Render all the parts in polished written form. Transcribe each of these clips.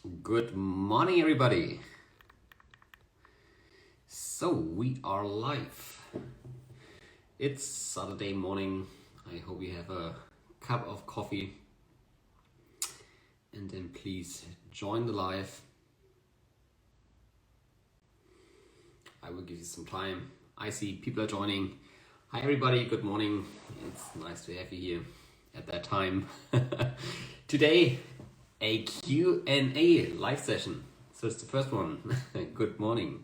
Good morning, everybody. So we are live. It's Saturday morning. I hope you have a cup of coffee and then please join the live. I will give you some time. I see people are joining. Hi, everybody. Good morning. It's nice to have you here at that time. Today, a Q&A live session. So it's the first one. Good morning.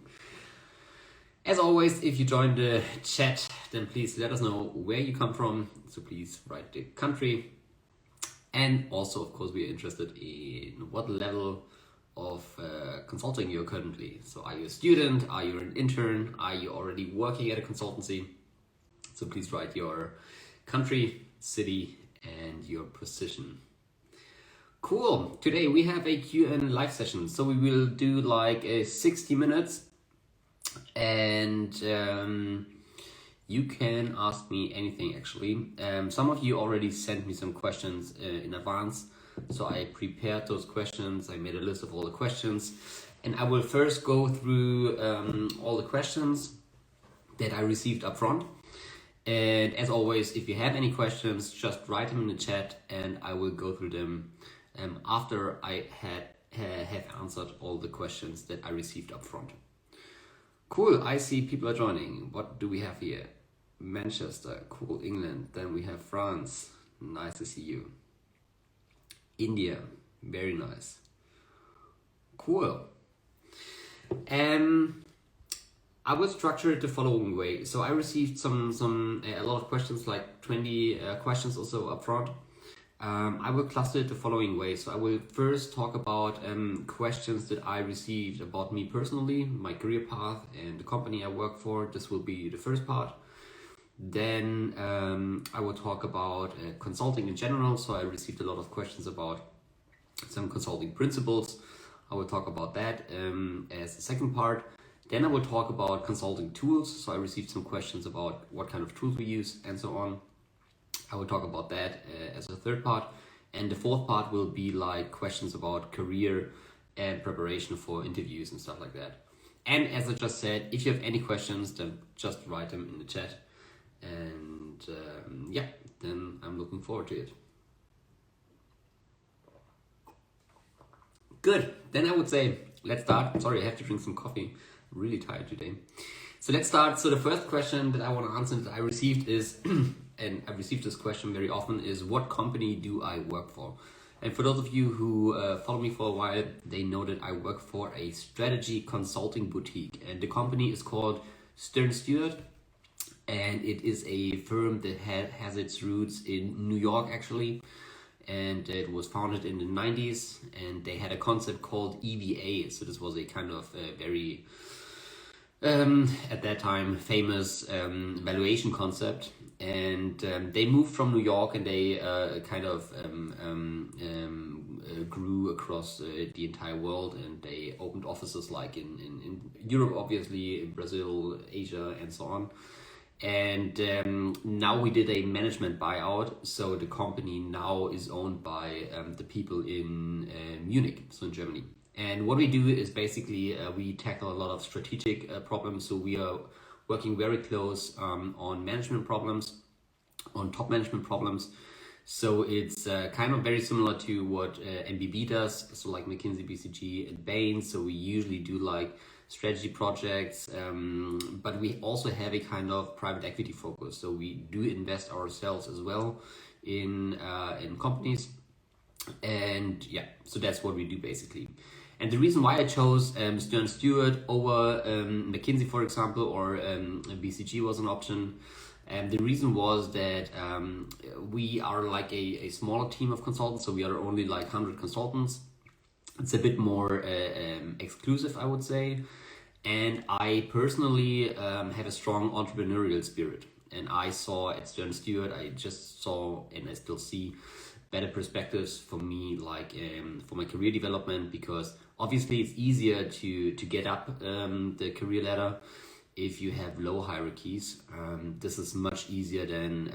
As always, if you join the chat, then please let us know where you come from. So please write the country. And also, of course, we are interested in what level of consulting you're currently. So are you a student? Are you an intern? Are you already working at a consultancy? So please write your country, city, and your position. Cool. Today we have a Q&A live session. So we will do like 60 minutes. And you can ask me anything actually. Some of you already sent me some questions in advance, so I prepared those questions. I made a list of all the questions, and I will first go through all the questions that I received up front. And as always, if you have any questions, just write them in the chat and I will go through them after I have answered all the questions that I received up front. Cool, I see people are joining. What do we have here? Manchester, cool, England. Then we have France, nice to see you. India, very nice. Cool. I will structure it the following way. So I received a lot of questions, like 20 questions or so up front. I will cluster it the following way. So I will first talk about questions that I received about me personally, my career path, and the company I work for. This will be the first part. Then I will talk about consulting in general. So I received a lot of questions about some consulting principles. I will talk about that as the second part. Then I will talk about consulting tools. So I received some questions about what kind of tools we use and so on. I will talk about that as a third part. And the fourth part will be like questions about career and preparation for interviews and stuff like that. And as I just said, if you have any questions, then just write them in the chat. And then I'm looking forward to it. Good, then I would say, let's start. Sorry, I have to drink some coffee. I'm really tired today. So let's start. So the first question that I want to answer that I received is, and I've received this question very often, is what company do I work for? And for those of you who follow me for a while, they know that I work for a strategy consulting boutique. And the company is called Stern Stewart. And it is a firm that has its roots in New York, actually. And it was founded in the 90s. And they had a concept called EVA. So this was a kind of very, at that time, famous valuation concept. And they moved from New York and they grew across the entire world, and they opened offices like in Europe, obviously, in Brazil, Asia, and so on. And now we did a management buyout, so the company now is owned by the people in Munich, so in Germany. And what we do is basically we tackle a lot of strategic problems. So we are working very close on management problems, on top management problems. So it's kind of very similar to what MBB does, so like McKinsey, BCG, and Bain. So we usually do like strategy projects, but we also have a kind of private equity focus. So we do invest ourselves as well in companies, and yeah, so that's what we do basically. And the reason why I chose Stern Stewart over McKinsey, for example, or BCG was an option. And the reason was that we are like a smaller team of consultants, so we are only like 100 consultants. It's a bit more exclusive, I would say. And I personally have a strong entrepreneurial spirit. And I saw at Stern Stewart, I just saw, and I still see, better perspectives for me, like for my career development, because obviously it's easier to get up the career ladder if you have low hierarchies. This is much easier than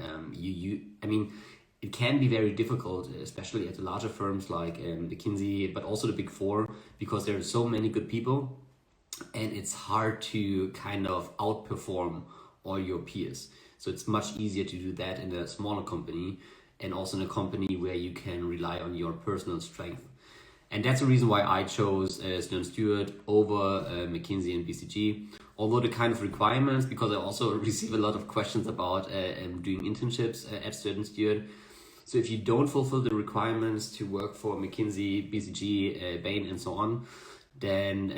I mean, it can be very difficult, especially at the larger firms like McKinsey, but also the Big Four, because there are so many good people, and it's hard to kind of outperform all your peers. So it's much easier to do that in a smaller company, and also in a company where you can rely on your personal strength. And that's the reason why I chose Stern Stewart over McKinsey and BCG. Although the kind of requirements, because I also receive a lot of questions about doing internships at Stern Stewart. So if you don't fulfill the requirements to work for McKinsey, BCG, Bain, and so on, then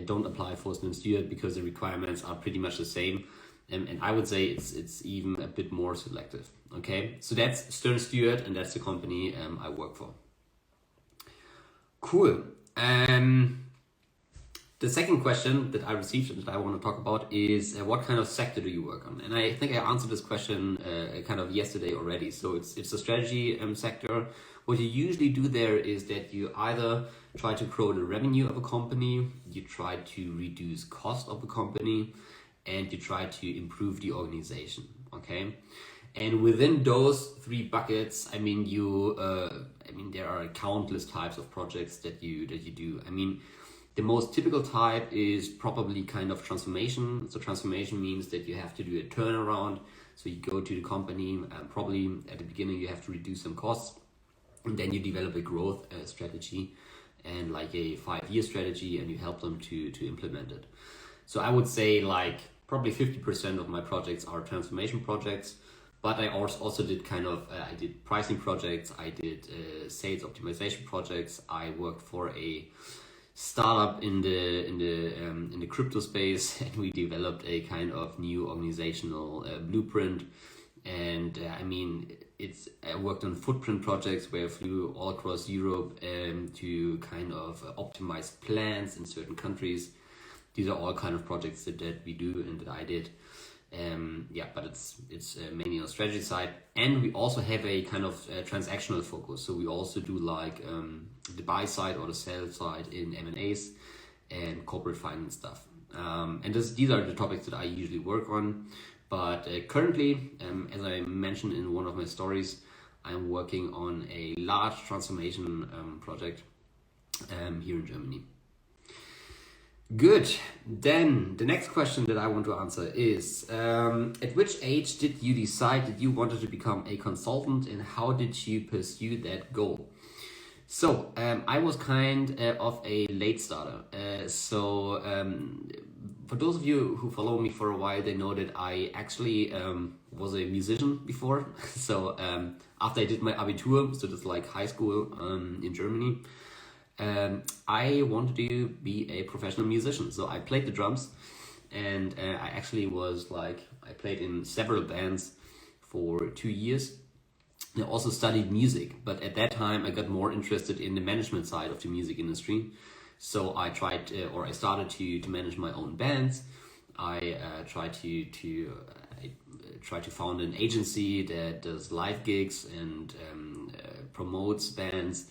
don't apply for Stern Stewart, because the requirements are pretty much the same. And I would say it's even a bit more selective. Okay, so that's Stern Stewart, and that's the company I work for. Cool. The second question that I received and that I want to talk about is what kind of sector do you work on? And I think I answered this question kind of yesterday already. So it's the strategy sector. What you usually do there is that you either try to grow the revenue of a company, you try to reduce cost of the company, and you try to improve the organization. Okay. And within those three buckets, I mean, there are countless types of projects that you do. I mean, the most typical type is probably kind of transformation. So transformation means that you have to do a turnaround. So you go to the company, probably at the beginning you have to reduce some costs, and then you develop a growth strategy and like a 5-year strategy, and you help them to implement it. So I would say like probably 50% of my projects are transformation projects. But I also did I did pricing projects, I did sales optimization projects. I worked for a startup in the crypto space, and we developed a kind of new organizational blueprint. And I worked on footprint projects where I flew all across Europe to kind of optimize plans in certain countries. These are all kind of projects that we do and that I did. But it's mainly on the strategy side, and we also have a kind of transactional focus. So we also do like the buy side or the sell side in M&As and corporate finance stuff. And these are the topics that I usually work on. But currently, as I mentioned in one of my stories, I'm working on a large transformation project here in Germany. Good. Then the next question that I want to answer is, at which age did you decide that you wanted to become a consultant, and how did you pursue that goal? So I was kind of a late starter. For those of you who follow me for a while, they know that I actually was a musician before. So after I did my Abitur, so that's like high school in Germany, I wanted to be a professional musician. So I played the drums, and I actually I played in several bands for 2 years. I also studied music, but at that time I got more interested in the management side of the music industry. So I started to manage my own bands. I tried to found an agency that does live gigs and promotes bands.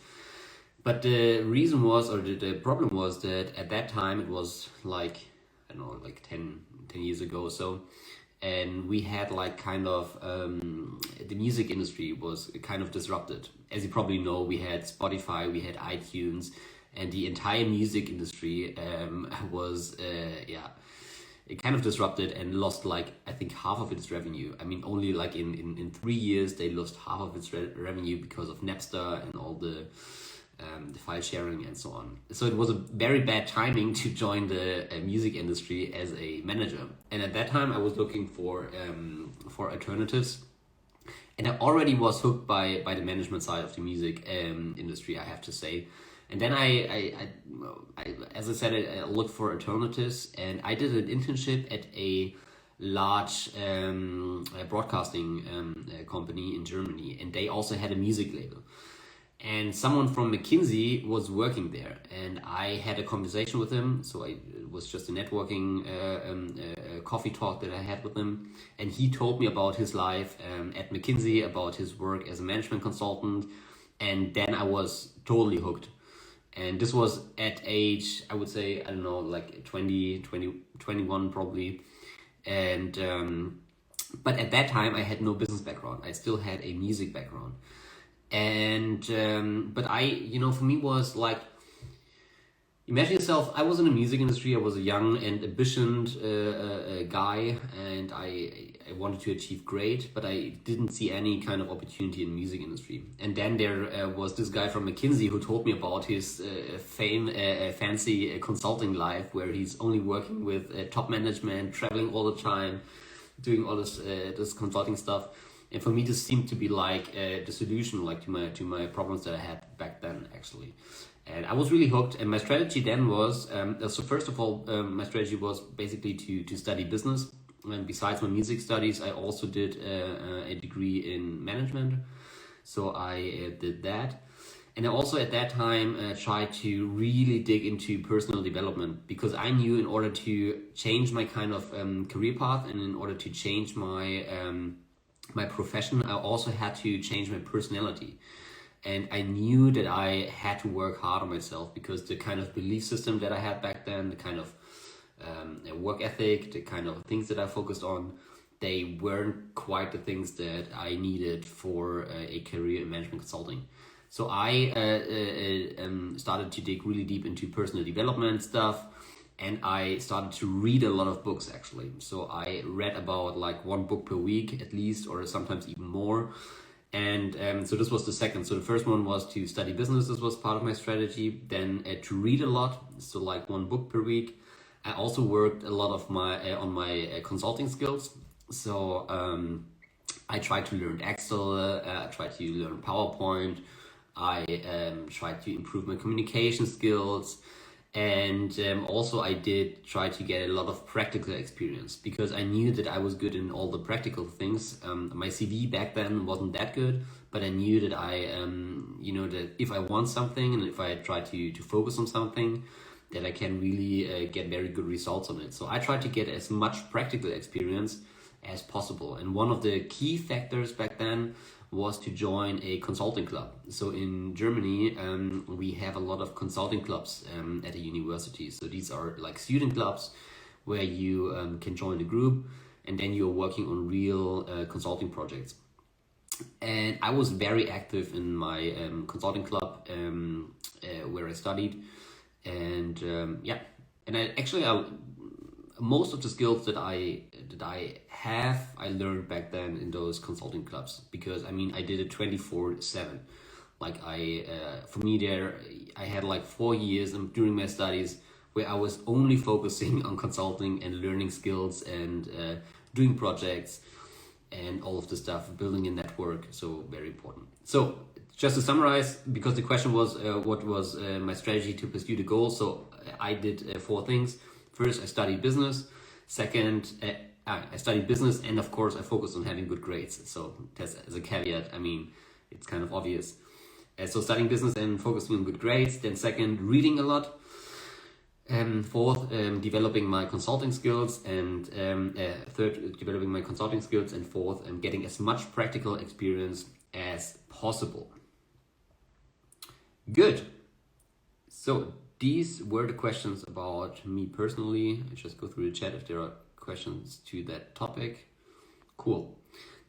But the reason was, or the problem was, that at that time it was like 10 years ago or so, and we had the music industry was kind of disrupted. As you probably know, we had Spotify, we had iTunes, and the entire music industry was it kind of disrupted and lost I think half of its revenue. I mean, only in 3 years they lost half of its revenue because of Napster and all the file sharing and so on. So it was a very bad timing to join the music industry as a manager. And at that time I was looking for alternatives, and I already was hooked by the management side of the music industry, I have to say. And then I as I said, I looked for alternatives, and I did an internship at a large broadcasting company in Germany, and they also had a music label. And someone from McKinsey was working there, and I had a conversation with him. So it was just a networking coffee talk that I had with him, and he told me about his life at McKinsey, about his work as a management consultant, and then I was totally hooked. And this was at age, I would say, I don't know, 21 probably. And But at that time, I had no business background. I still had a music background. And, but for me was like, imagine yourself, I was in the music industry. I was a young and ambitious guy, and I wanted to achieve great, but I didn't see any kind of opportunity in the music industry. And then there was this guy from McKinsey who told me about his fancy consulting life, where he's only working with top management, traveling all the time, doing all this consulting stuff. And for me, this seemed to be like the solution, like to my problems that I had back then, actually. And I was really hooked. And my strategy then was, so first of all, my strategy was basically to study business. And besides my music studies, I also did a degree in management. So I did that. And I also at that time tried to really dig into personal development, because I knew in order to change my kind of career path and in order to change my my profession, I also had to change my personality. And I knew that I had to work hard on myself, because the kind of belief system that I had back then, the kind of work ethic, the kind of things that I focused on, they weren't quite the things that I needed for a career in management consulting. So I started to dig really deep into personal development stuff, and I started to read a lot of books, actually. So I read about like one book per week at least, or sometimes even more. And so this was the second. So the first one was to study business. This was part of my strategy. Then to read a lot, so like one book per week. I also worked a lot of on my consulting skills. So I tried to learn Excel. I tried to learn PowerPoint. I tried to improve my communication skills. And also I did try to get a lot of practical experience, because I knew that I was good in all the practical things. My CV back then wasn't that good, but I knew that that if I want something and if I try to focus on something, that I can really get very good results on it. So I tried to get as much practical experience as possible. And one of the key factors back then was to join a consulting club. So in Germany, we have a lot of consulting clubs at a university. So these are like student clubs where you can join the group, and then you're working on real consulting projects. And I was very active in my consulting club where I studied. And and most of the skills that I have, I learned back then in those consulting clubs, because I did it 24/7. Like for me there, I had like 4 years during my studies where I was only focusing on consulting and learning skills and doing projects and all of the stuff, building a network. So very important. So just to summarize, because the question was what was my strategy to pursue the goal. So I did 4 things. First, I studied business. Second, I studied business, and of course I focused on having good grades. So that's as a caveat, it's kind of obvious. So studying business and focusing on good grades. Then second, reading a lot. Fourth, developing my consulting skills. And third, developing my consulting skills. And fourth, getting as much practical experience as possible. Good. So these were the questions about me personally. I just go through the chat if there are questions to that topic. Cool.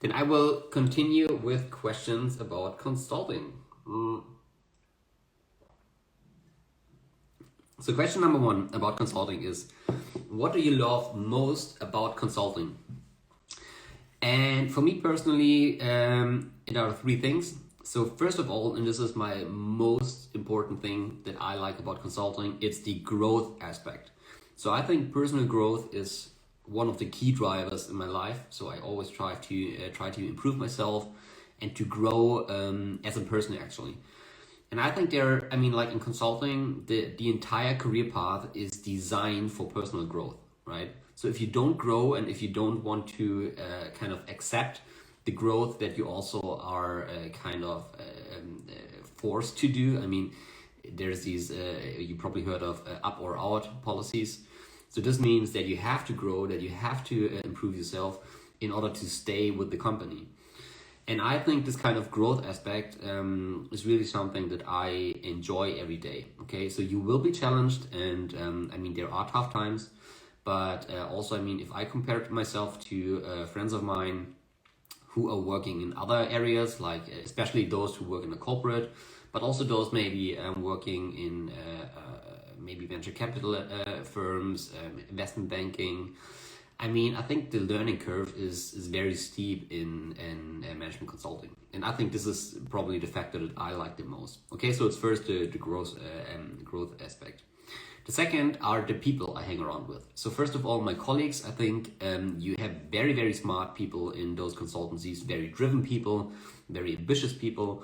Then I will continue with questions about consulting. So question number 1 about consulting is, what do you love most about consulting? And for me personally, it are 3 things. So first of all, and this is my most important thing that I like about consulting, it's the growth aspect. So I think personal growth is one of the key drivers in my life. So I always try to improve myself and to grow as a person, actually. And I think like in consulting, the entire career path is designed for personal growth, right? So if you don't grow and if you don't want to kind of accept the growth that you also are forced to do, there's these, you probably heard of up or out policies. So this means that you have to grow, that you have to improve yourself in order to stay with the company. And I think this kind of growth aspect is really something that I enjoy every day. Okay, so you will be challenged, and there are tough times, But also, I mean, if I compare myself to friends of mine who are working in other areas, like especially those who work in a corporate, but also those maybe working in maybe venture capital firms, investment banking. I mean, I think the learning curve is very steep in management consulting. And I think this is probably the factor that I like the most. Okay, so it's first the growth aspect. The second are the people I hang around with. So first of all, my colleagues, I think you have very, very smart people in those consultancies, very driven people, very ambitious people.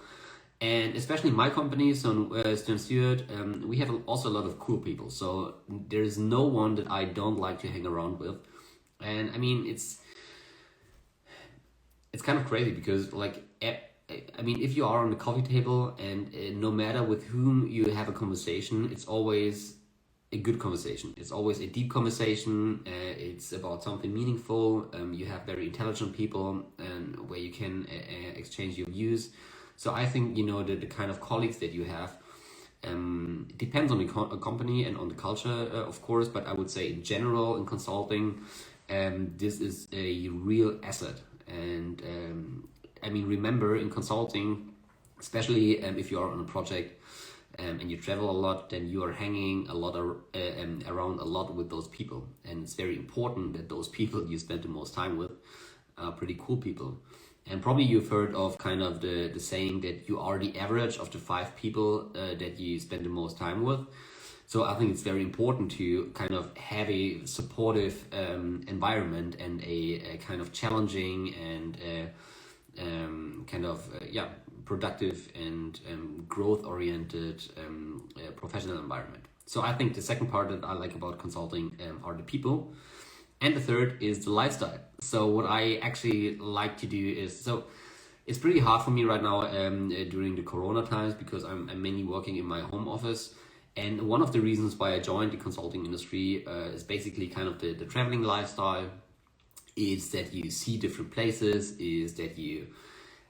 And especially in my company, so Stern Stewart, we have also a lot of cool people. So there is no one that I don't like to hang around with. And I mean, it's kind of crazy because like, I mean, if you are on the coffee table and no matter with whom you have a conversation, it's always a good conversation. It's always a deep conversation. It's about something meaningful. You have very intelligent people and where you can exchange your views. So I think, you know, the kind of colleagues that you have, it depends on the company and on the culture, of course, but I would say in general in consulting, this is a real asset. And I mean, remember in consulting, especially if you are on a project and you travel a lot, then you are hanging a lot around a lot with those people. And it's very important that those people you spend the most time with are pretty cool people. And probably you've heard of kind of the saying that you are the average of the 5 people that you spend the most time with. So I think it's very important to kind of have a supportive environment and a kind of challenging and productive and growth-oriented professional environment. So I think the second part that I like about consulting are the people. And the third is the lifestyle. So what I actually like to do is, so it's pretty hard for me right now during the Corona times because I'm mainly working in my home office. And one of the reasons why I joined the consulting industry is basically kind of the traveling lifestyle. Is that you see different places, is that you,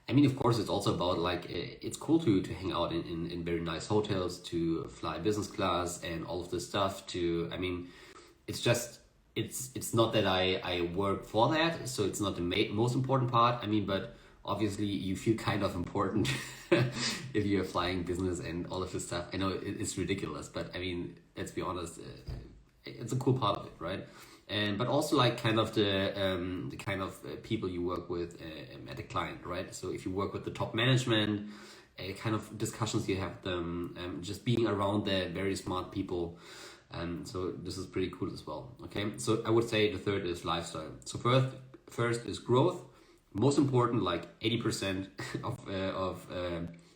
I mean, of course, it's also about like, it's cool to hang out in very nice hotels, to fly business class and all of this stuff to, I mean, it's just, it's not that I work for that, so it's not the most important part. I mean, but obviously you feel kind of important if you're flying business and all of this stuff. I know it's ridiculous, but I mean, let's be honest, it's a cool part of it, right? And but also like kind of the kind of people you work with at the client, right? So if you work with the top management, kind of discussions you have them, just being around the very smart people. So this is pretty cool as well. Okay, so I would say the third is lifestyle. So first is growth. Most important, like 80% of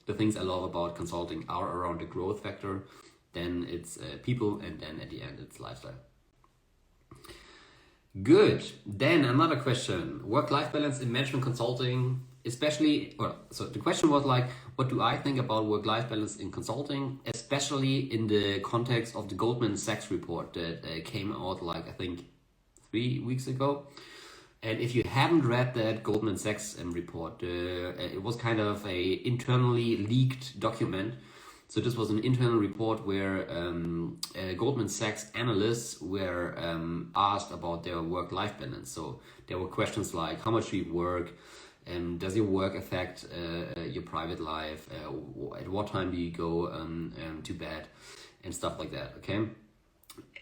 the things I love about consulting are around the growth factor. Then it's people, and then at the end it's lifestyle. Good. Then another question: work-life balance in management consulting, especially. Well, so the question was like, what do I think about work-life balance in consulting, especially in the context of the Goldman Sachs report that came out like I think 3 weeks ago. And if you haven't read that Goldman Sachs report, it was kind of a internally leaked document. So this was an internal report where Goldman Sachs analysts were asked about their work-life balance. So there were questions like, how much do you work? Does your work affect your private life? At what time do you go to bed? And stuff like that, okay?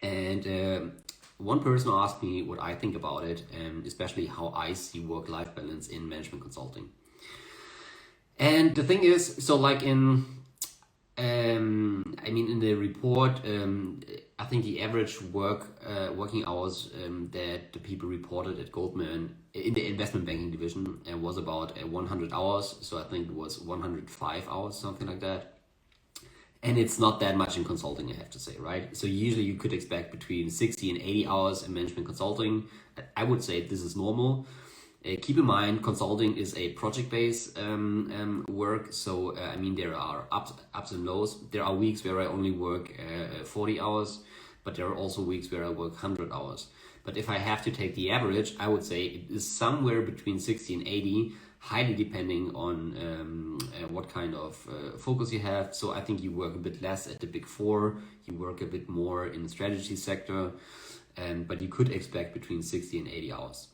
And one person asked me what I think about it, and especially how I see work-life balance in management consulting. And the thing is, so like in the report, I think the average working hours that the people reported at Goldman in the investment banking division was about 100 hours. So I think it was 105 hours, something like that. And it's not that much in consulting, I have to say, right? So usually you could expect between 60 and 80 hours in management consulting. I would say this is normal. Keep in mind, consulting is a project-based work. So, I mean, there are ups and lows. There are weeks where I only work 40 hours, but there are also weeks where I work 100 hours. But if I have to take the average, I would say it is somewhere between 60 and 80. highly depending on what kind of focus you have. So I think you work a bit less at the Big Four, you work a bit more in the strategy sector, but you could expect between 60 and 80 hours.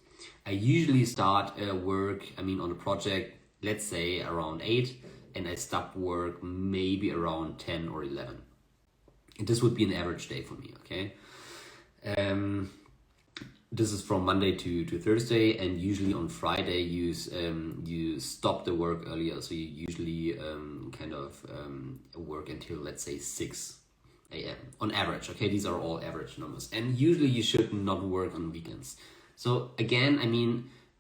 I usually start work, on a project, let's say around 8, and I stop work maybe around 10 or 11. And this would be an average day for me, okay? This is from Monday to Thursday, and usually on Friday you stop the work earlier, so you usually work until, let's say, 6 a.m. on average, okay? These are all average numbers, and usually you should not work on weekends. So again,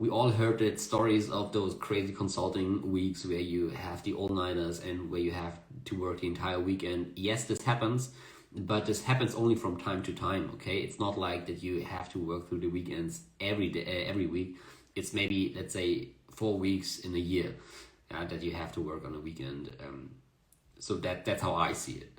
we all heard that stories of those crazy consulting weeks where you have the all-nighters and where you have to work the entire weekend. Yes, this happens, but this happens only from time to time, okay? It's not like that you have to work through the weekends every day, every week. It's maybe, let's say, 4 weeks in a year that you have to work on a weekend. So that's how I see it.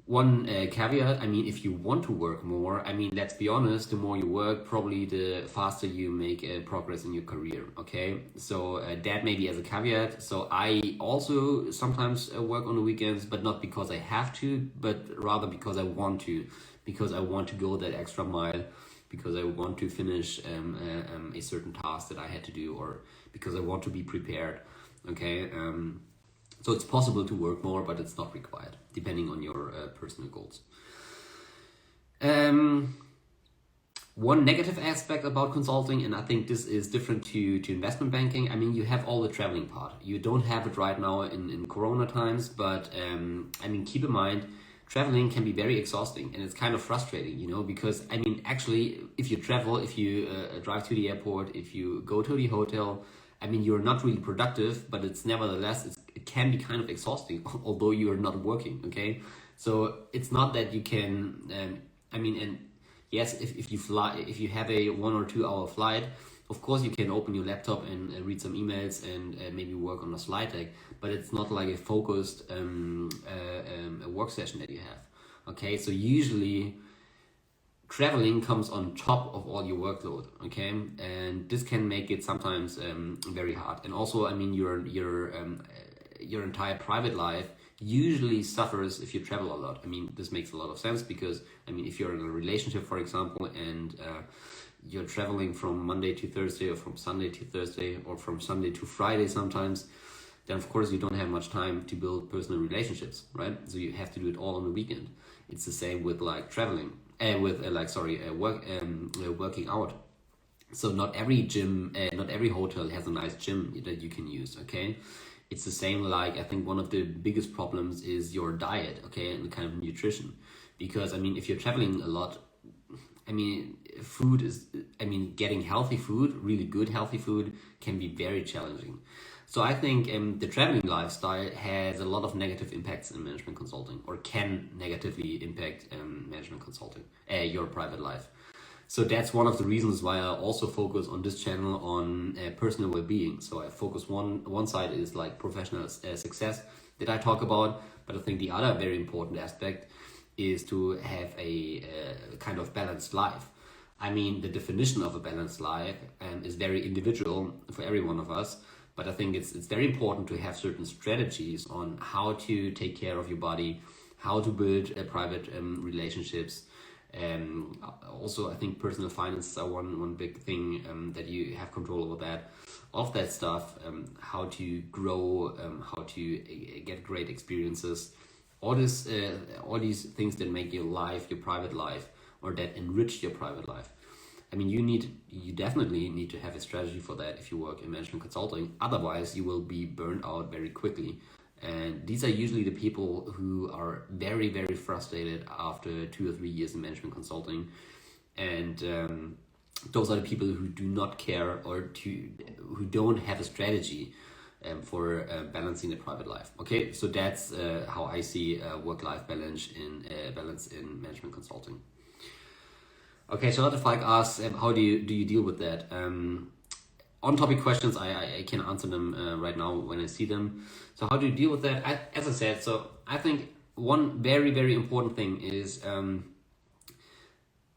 One caveat, if you want to work more, let's be honest, the more you work, probably the faster you make progress in your career, okay? So that maybe as a caveat. So I also sometimes work on the weekends, but not because I have to, but rather because I want to, because I want to go that extra mile, because I want to finish a certain task that I had to do, or because I want to be prepared, okay? So it's possible to work more, but it's not required, depending on your personal goals. One negative aspect about consulting, and I think this is different to investment banking, you have all the traveling part. You don't have it right now in Corona times, but keep in mind, traveling can be very exhausting, and it's kind of frustrating, because actually, if you travel, if you drive to the airport, if you go to the hotel, you're not really productive, but it's nevertheless, it can be kind of exhausting, although you are not working, okay? So it's not that you can, and yes, if you fly, if you have a 1 or 2 hour flight, of course you can open your laptop and read some emails and maybe work on a slide deck, but it's not like a focused work session that you have, okay? So usually, traveling comes on top of all your workload, okay, and this can make it sometimes very hard. And also, your entire private life usually suffers if you travel a lot. This makes a lot of sense because if you're in a relationship, for example, and you're traveling from Monday to Thursday, or from Sunday to Thursday, or from Sunday to Friday sometimes, then of course you don't have much time to build personal relationships, right? So you have to do it all on the weekend. It's the same with like traveling. Working out. So not every gym, not every hotel has a nice gym that you can use, okay? It's the same, like, I think one of the biggest problems is your diet, okay, and kind of nutrition. Because, if you're traveling a lot, food is, getting healthy food, really good healthy food, can be very challenging. So I think the traveling lifestyle has a lot of negative impacts in management consulting, or can negatively impact management consulting, your private life. So that's one of the reasons why I also focus on this channel on personal well-being. So I focus one side is like professional success that I talk about, but I think the other very important aspect is to have a kind of balanced life. The definition of a balanced life is very individual for every one of us. But I think it's very important to have certain strategies on how to take care of your body, how to build private relationships. Also, I think personal finances are one big thing that you have control over that. All of that stuff, how to grow, how to get great experiences. All these things that make your life, your private life, or that enrich your private life. You definitely need to have a strategy for that if you work in management consulting. Otherwise, you will be burned out very quickly. And these are usually the people who are very, very frustrated after 2 or 3 years in management consulting. And those are the people who do not care, or who don't have a strategy for balancing the private life. Okay, so that's how I see work-life balance in management consulting. Okay, so Charlotte Falk asks, how do you deal with that? On-topic questions, I can answer them right now when I see them. So how do you deal with that? As I said, so I think one very, very important thing is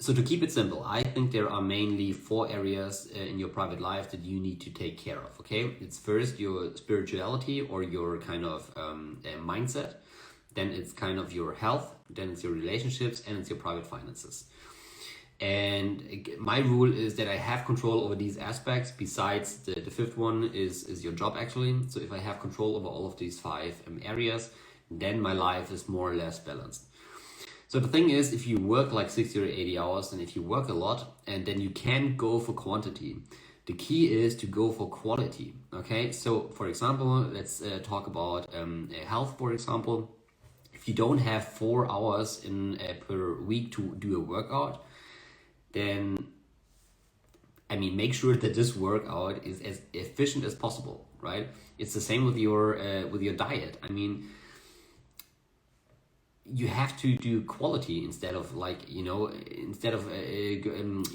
So to keep it simple, I think there are mainly 4 areas in your private life that you need to take care of, okay? It's first your spirituality or your kind of mindset, then it's kind of your health, then it's your relationships, and it's your private finances. And my rule is that I have control over these aspects. Besides the 5th one is your job actually. So if I have control over all of these 5 areas, then my life is more or less balanced. So the thing is, if you work like 60 or 80 hours and if you work a lot, and then you can't go for quantity. The key is to go for quality, okay? So for example, let's talk about health, for example. If you don't have 4 hours per week to do a workout, then make sure that this workout is as efficient as possible, right? It's the same with your diet. You have to do quality instead of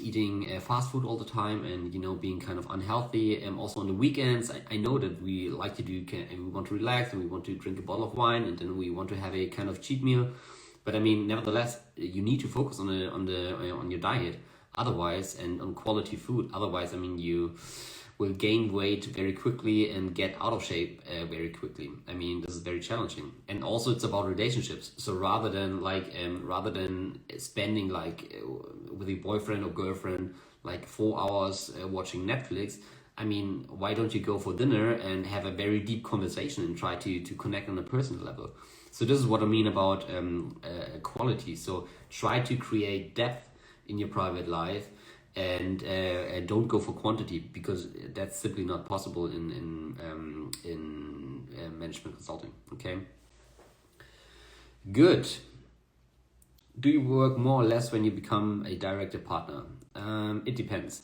eating fast food all the time and being kind of unhealthy. And also on the weekends, I know that we like to do, we want to relax and we want to drink a bottle of wine and then we want to have a kind of cheat meal. But nevertheless, you need to focus on your diet, otherwise, and on quality food. Otherwise, you will gain weight very quickly and get out of shape very quickly. This is very challenging. And also, it's about relationships. So rather than spending with your boyfriend or girlfriend 4 hours watching Netflix, why don't you go for dinner and have a very deep conversation and try to connect on a personal level? So this is what I mean about quality. So try to create depth in your private life and don't go for quantity, because that's simply not possible in management consulting. Okay. Good. Do you work more or less when you become a director partner? It depends.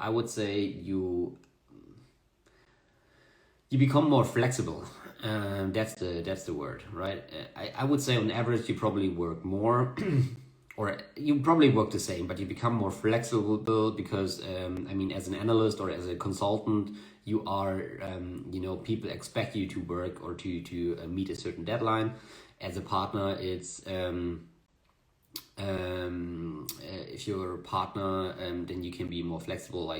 I would say you become more flexible. That's the word, right? I would say on average you probably work more, or you probably work the same, but you become more flexible because as an analyst or as a consultant, you are people expect you to work or to meet a certain deadline. As a partner, it's if you're a partner, then you can be more flexible.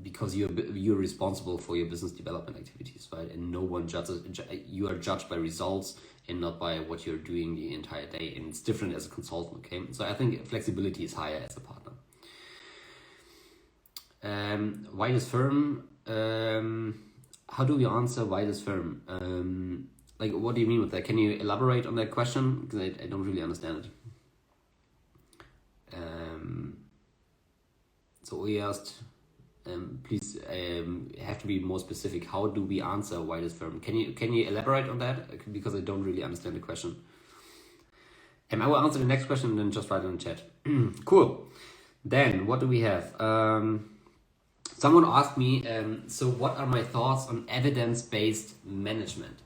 Because you're responsible for your business development activities, right? And no one judges. You are judged by results and not by what you're doing the entire day. And it's different as a consultant. Okay, so I think flexibility is higher as a partner. Why this firm? How do we answer why this firm? What do you mean with that? Can you elaborate on that question? Because I don't really understand it. So we asked. Please have to be more specific. How do we answer why this firm? Can you elaborate on that? Because I don't really understand the question. I will answer the next question and then just write it in the chat. Cool. Then what do we have? Someone asked me, so what are my thoughts on evidence-based management?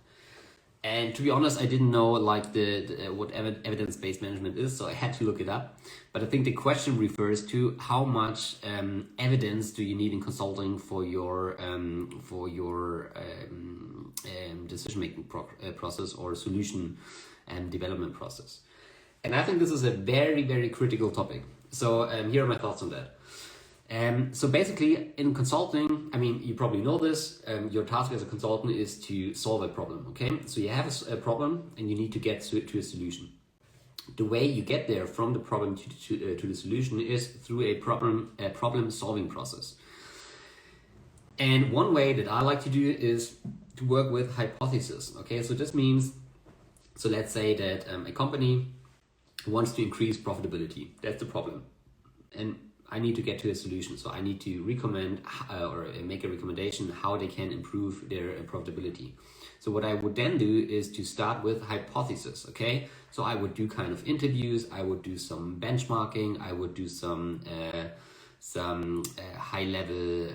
And to be honest, I didn't know what evidence-based management is, so I had to look it up. But I think the question refers to how much evidence do you need in consulting for your decision-making process or solution development process. And I think this is a very, very critical topic. So here are my thoughts on that. So basically in consulting, you probably know this, your task as a consultant is to solve a problem, okay? So you have a problem and you need to get to a solution. The way you get there from the problem to the solution is through a problem solving process. And one way that I like to do it is to work with hypotheses, okay? So this means, so let's say that a company wants to increase profitability. That's the problem. And I need to get to a solution. So I need to recommend or make a recommendation how they can improve their profitability. So what I would then do is to start with hypothesis, okay? So I would do kind of interviews, I would do some benchmarking, I would do some high-level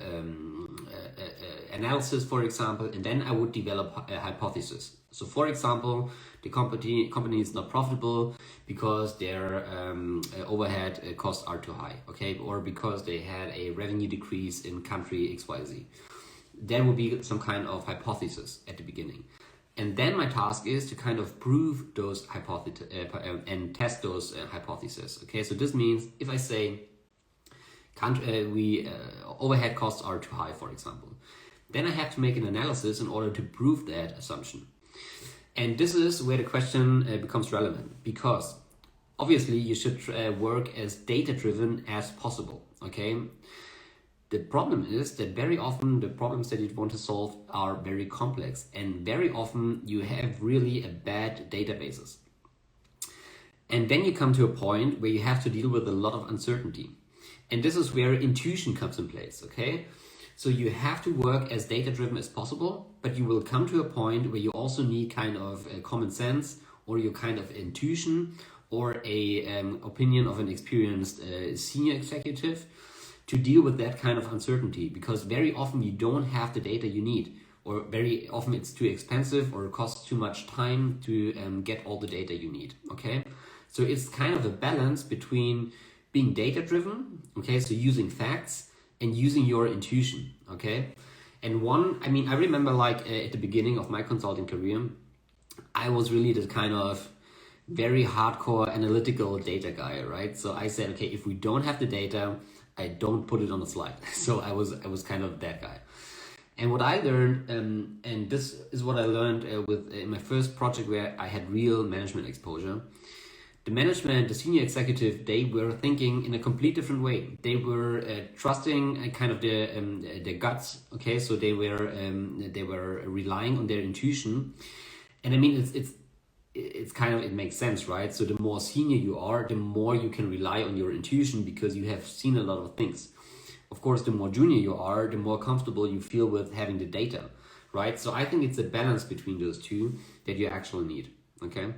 analysis, for example, and then I would develop a hypothesis. So for example, the company is not profitable because their overhead costs are too high, okay? Or because they had a revenue decrease in country XYZ. There will be some kind of hypothesis at the beginning. And then my task is to kind of prove those hypotheses and test those hypotheses. Okay, so this means if I say overhead costs are too high, for example, then I have to make an analysis in order to prove that assumption. And this is where the question becomes relevant, because obviously you should work as data-driven as possible. Okay. The problem is that very often the problems that you want to solve are very complex, and very often you have really a bad databases. And then you come to a point where you have to deal with a lot of uncertainty. And this is where intuition comes in place, okay? So you have to work as data-driven as possible, but you will come to a point where you also need kind of common sense, or your kind of intuition, or a opinion of an experienced senior executive to deal with that kind of uncertainty, because very often you don't have the data you need, or very often it's too expensive or it costs too much time to get all the data you need, okay? So it's kind of a balance between being data-driven, okay, so using facts, and using your intuition, okay? And I remember like at the beginning of my consulting career, I was really this kind of very hardcore analytical data guy, right? So I said, okay, if we don't have the data, I don't put it on the slide. So I was kind of that guy. And what I learned, and this is what I learned in my first project where I had real management exposure. The management, the senior executive, they were thinking in a complete different way. They were trusting kind of their guts. Okay, so they were relying on their intuition, and I mean it's kind of, it makes sense, right? So the more senior you are, the more you can rely on your intuition because you have seen a lot of things. Of course, the more junior you are, the more comfortable you feel with having the data, right? So I think it's a balance between those two that you actually need, okay?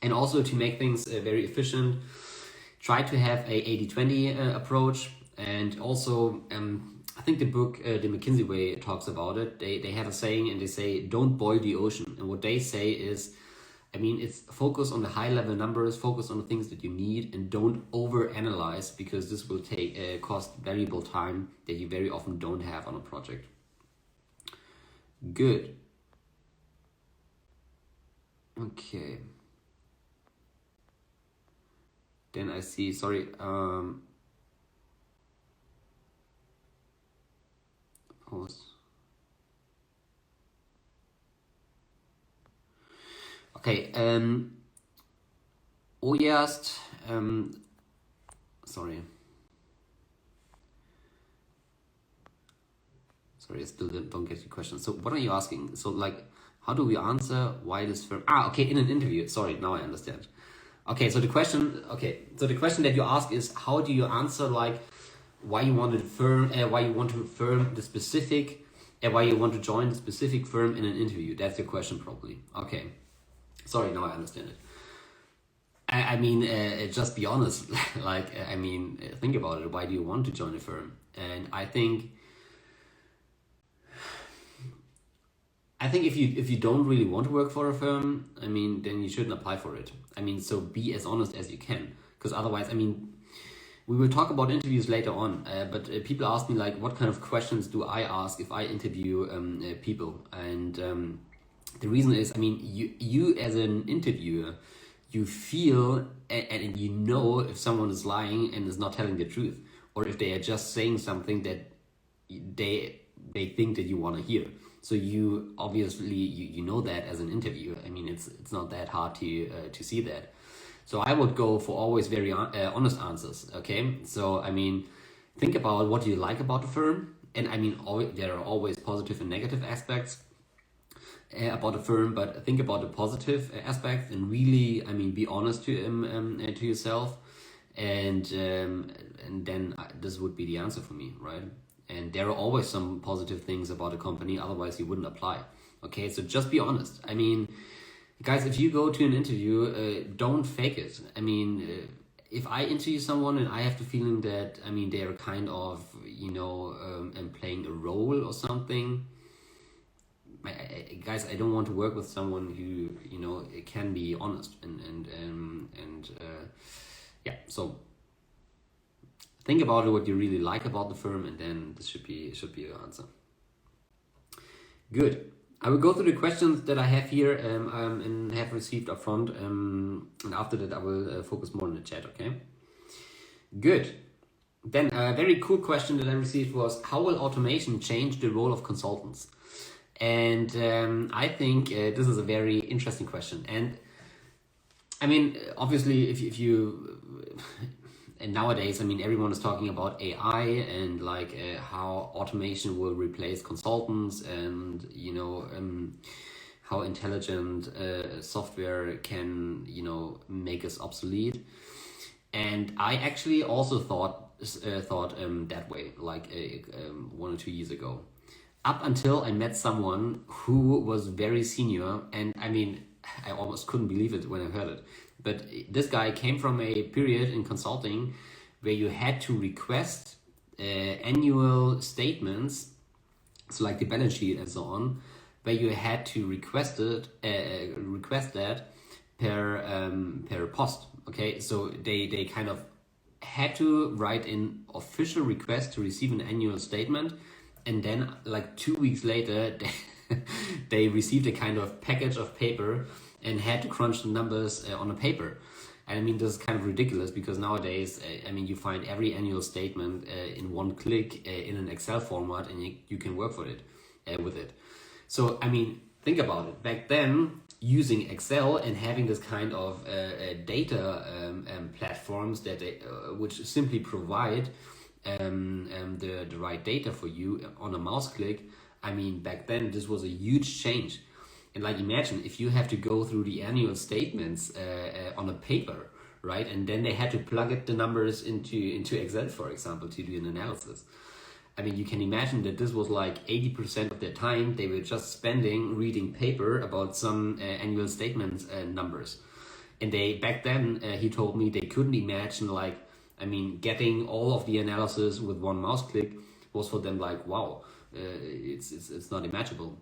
And also to make things very efficient, try to have a 80-20 approach. And also, I think the book, The McKinsey Way, talks about it. They have a saying, and they say, don't boil the ocean. And what they say is, I mean, it's focus on the high level numbers, focus on the things that you need, and don't overanalyze, because this will cost valuable time that you very often don't have on a project. Good. Okay. Then I see, sorry, pause. Okay, Oyast, sorry, I still don't get your question. So what are you asking? So like, how do we answer why this firm, okay, in an interview, sorry, now I understand. Okay, so the question that you ask is, how do you answer like why you want to join the specific firm in an interview? That's your question probably. Okay. Sorry, now I understand it. I mean, just be honest. Like, I mean, think about it. Why do you want to join a firm? And I think if you don't really want to work for a firm, I mean, then you shouldn't apply for it. I mean, so be as honest as you can, because otherwise, I mean, we will talk about interviews later on. But people ask me like, what kind of questions do I ask if I interview people? And the reason is, I mean, you as an interviewer, you feel and you know if someone is lying and is not telling the truth, or if they are just saying something that they think that you want to hear. So you obviously you know that as an interviewer. I mean, it's not that hard to see that. So I would go for always very honest answers. Okay, so I mean, think about what you like about the firm, and I mean, there are always positive and negative aspects about a firm, but think about the positive aspects and really, I mean, be honest to yourself, and then this would be the answer for me, right? And there are always some positive things about a company, otherwise you wouldn't apply. Okay, so just be honest. I mean, guys, if you go to an interview, don't fake it. I mean, if I interview someone and I have the feeling that, I mean, they're kind of, playing a role or something, guys, I don't want to work with someone who can be honest and so think about what you really like about the firm, and then this should be your answer. Good. I will go through the questions that I have here and have received up front, and after that I will focus more on the chat, okay? Good. Then a very cool question that I received was, how will automation change the role of consultants? And I think this is a very interesting question. And I mean, obviously, if you and nowadays, I mean, everyone is talking about AI and like how automation will replace consultants, and you know how intelligent software can make us obsolete. And I actually also thought that way, like 1 or 2 years ago, up until I met someone who was very senior, and I mean, I almost couldn't believe it when I heard it. But this guy came from a period in consulting where you had to request annual statements, so like the balance sheet and so on, where you had to request that per post. Okay, so they kind of had to write in official request to receive an annual statement, and then like 2 weeks later they received a kind of package of paper and had to crunch the numbers on a paper. And I mean, this is kind of ridiculous because nowadays, I mean, you find every annual statement in one click in an Excel format, and you can work with it. So, I mean, think about it. Back then, using Excel and having this kind of data platforms that which simply provide the right data for you on a mouse click. I mean, back then, this was a huge change. And like, imagine if you have to go through the annual statements on a paper, right? And then they had to plug the numbers into Excel, for example, to do an analysis. I mean, you can imagine that this was like 80% of their time they were just spending reading paper about some annual statements numbers. And back then, he told me they couldn't imagine, like, I mean, getting all of the analysis with one mouse click was for them like, wow, it's not imaginable.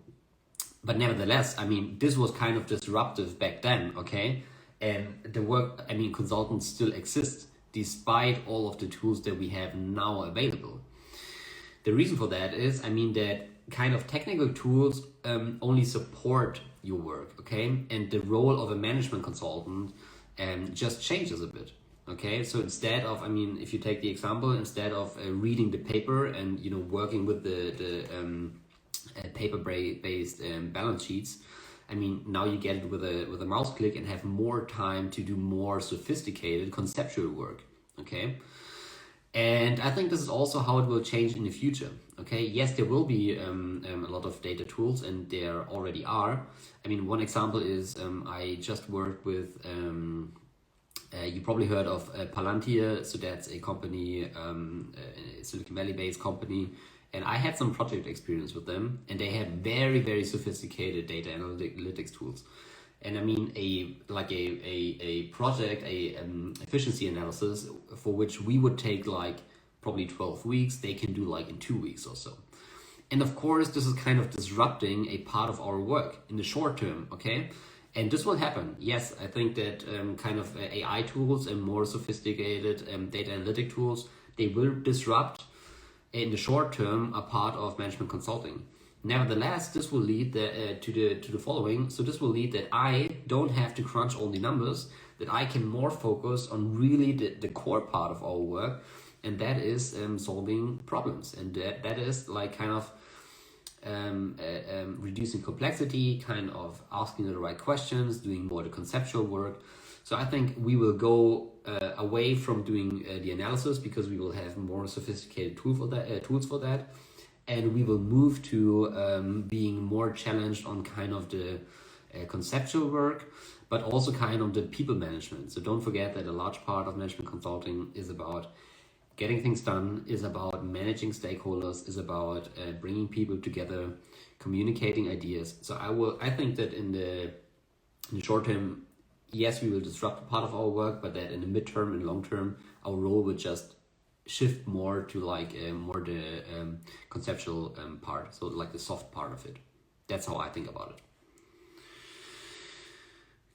But nevertheless, I mean, this was kind of disruptive back then, okay? And the work, I mean, consultants still exist despite all of the tools that we have now available. The reason for that is, I mean, that kind of technical tools only support your work, okay? And the role of a management consultant just changes a bit, okay? So instead of, I mean, if you take the example, instead of reading the paper and, working with the paper-based balance sheets, I mean, now you get it with a mouse click and have more time to do more sophisticated conceptual work, okay? And I think this is also how it will change in the future, okay? Yes, there will be a lot of data tools, and there already are. I mean, one example is I just worked with, you probably heard of Palantir, so that's a company, a Silicon Valley-based company. And I had some project experience with them, and they had very, very sophisticated data analytics tools. And I mean, a project, efficiency analysis for which we would take like probably 12 weeks, they can do like in 2 weeks or so. And of course, this is kind of disrupting a part of our work in the short term, okay? And this will happen. Yes, I think that kind of AI tools and more sophisticated data analytic tools, they will disrupt in the short term a part of management consulting. Nevertheless, this will lead to the following. So this will lead that I don't have to crunch all the numbers, that I can more focus on really the core part of our work, and that is solving problems. And that is like kind of reducing complexity, kind of asking the right questions, doing more the conceptual work. So I think we will go away from doing the analysis because we will have more sophisticated tools for that. And we will move to being more challenged on kind of the conceptual work, but also kind of the people management. So don't forget that a large part of management consulting is about getting things done, is about managing stakeholders, is about bringing people together, communicating ideas. So I think that in the short term, yes, we will disrupt a part of our work, but that in the midterm and long term, our role will just shift more to like more the conceptual part, so like the soft part of it. That's how I think about it.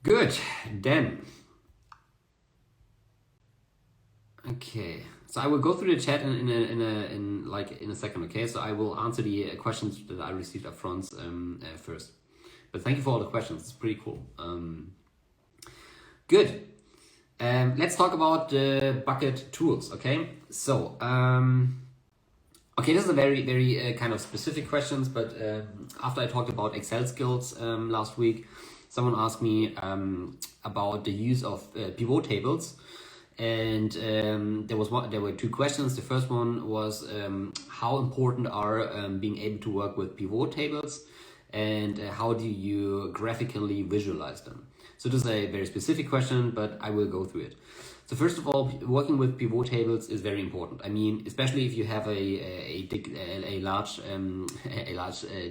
Good. Then, okay. So I will go through the chat in a second. Okay. So I will answer the questions that I received up front first. But thank you for all the questions. It's pretty cool. Good. Let's talk about the bucket tools. Okay. So, okay, this is a very, very kind of specific questions, but after I talked about Excel skills last week, someone asked me about the use of pivot tables, and there were two questions. The first one was how important are being able to work with pivot tables, and how do you graphically visualize them? So this is a very specific question, but I will go through it. So first of all, working with pivot tables is very important. I mean, especially if you have a large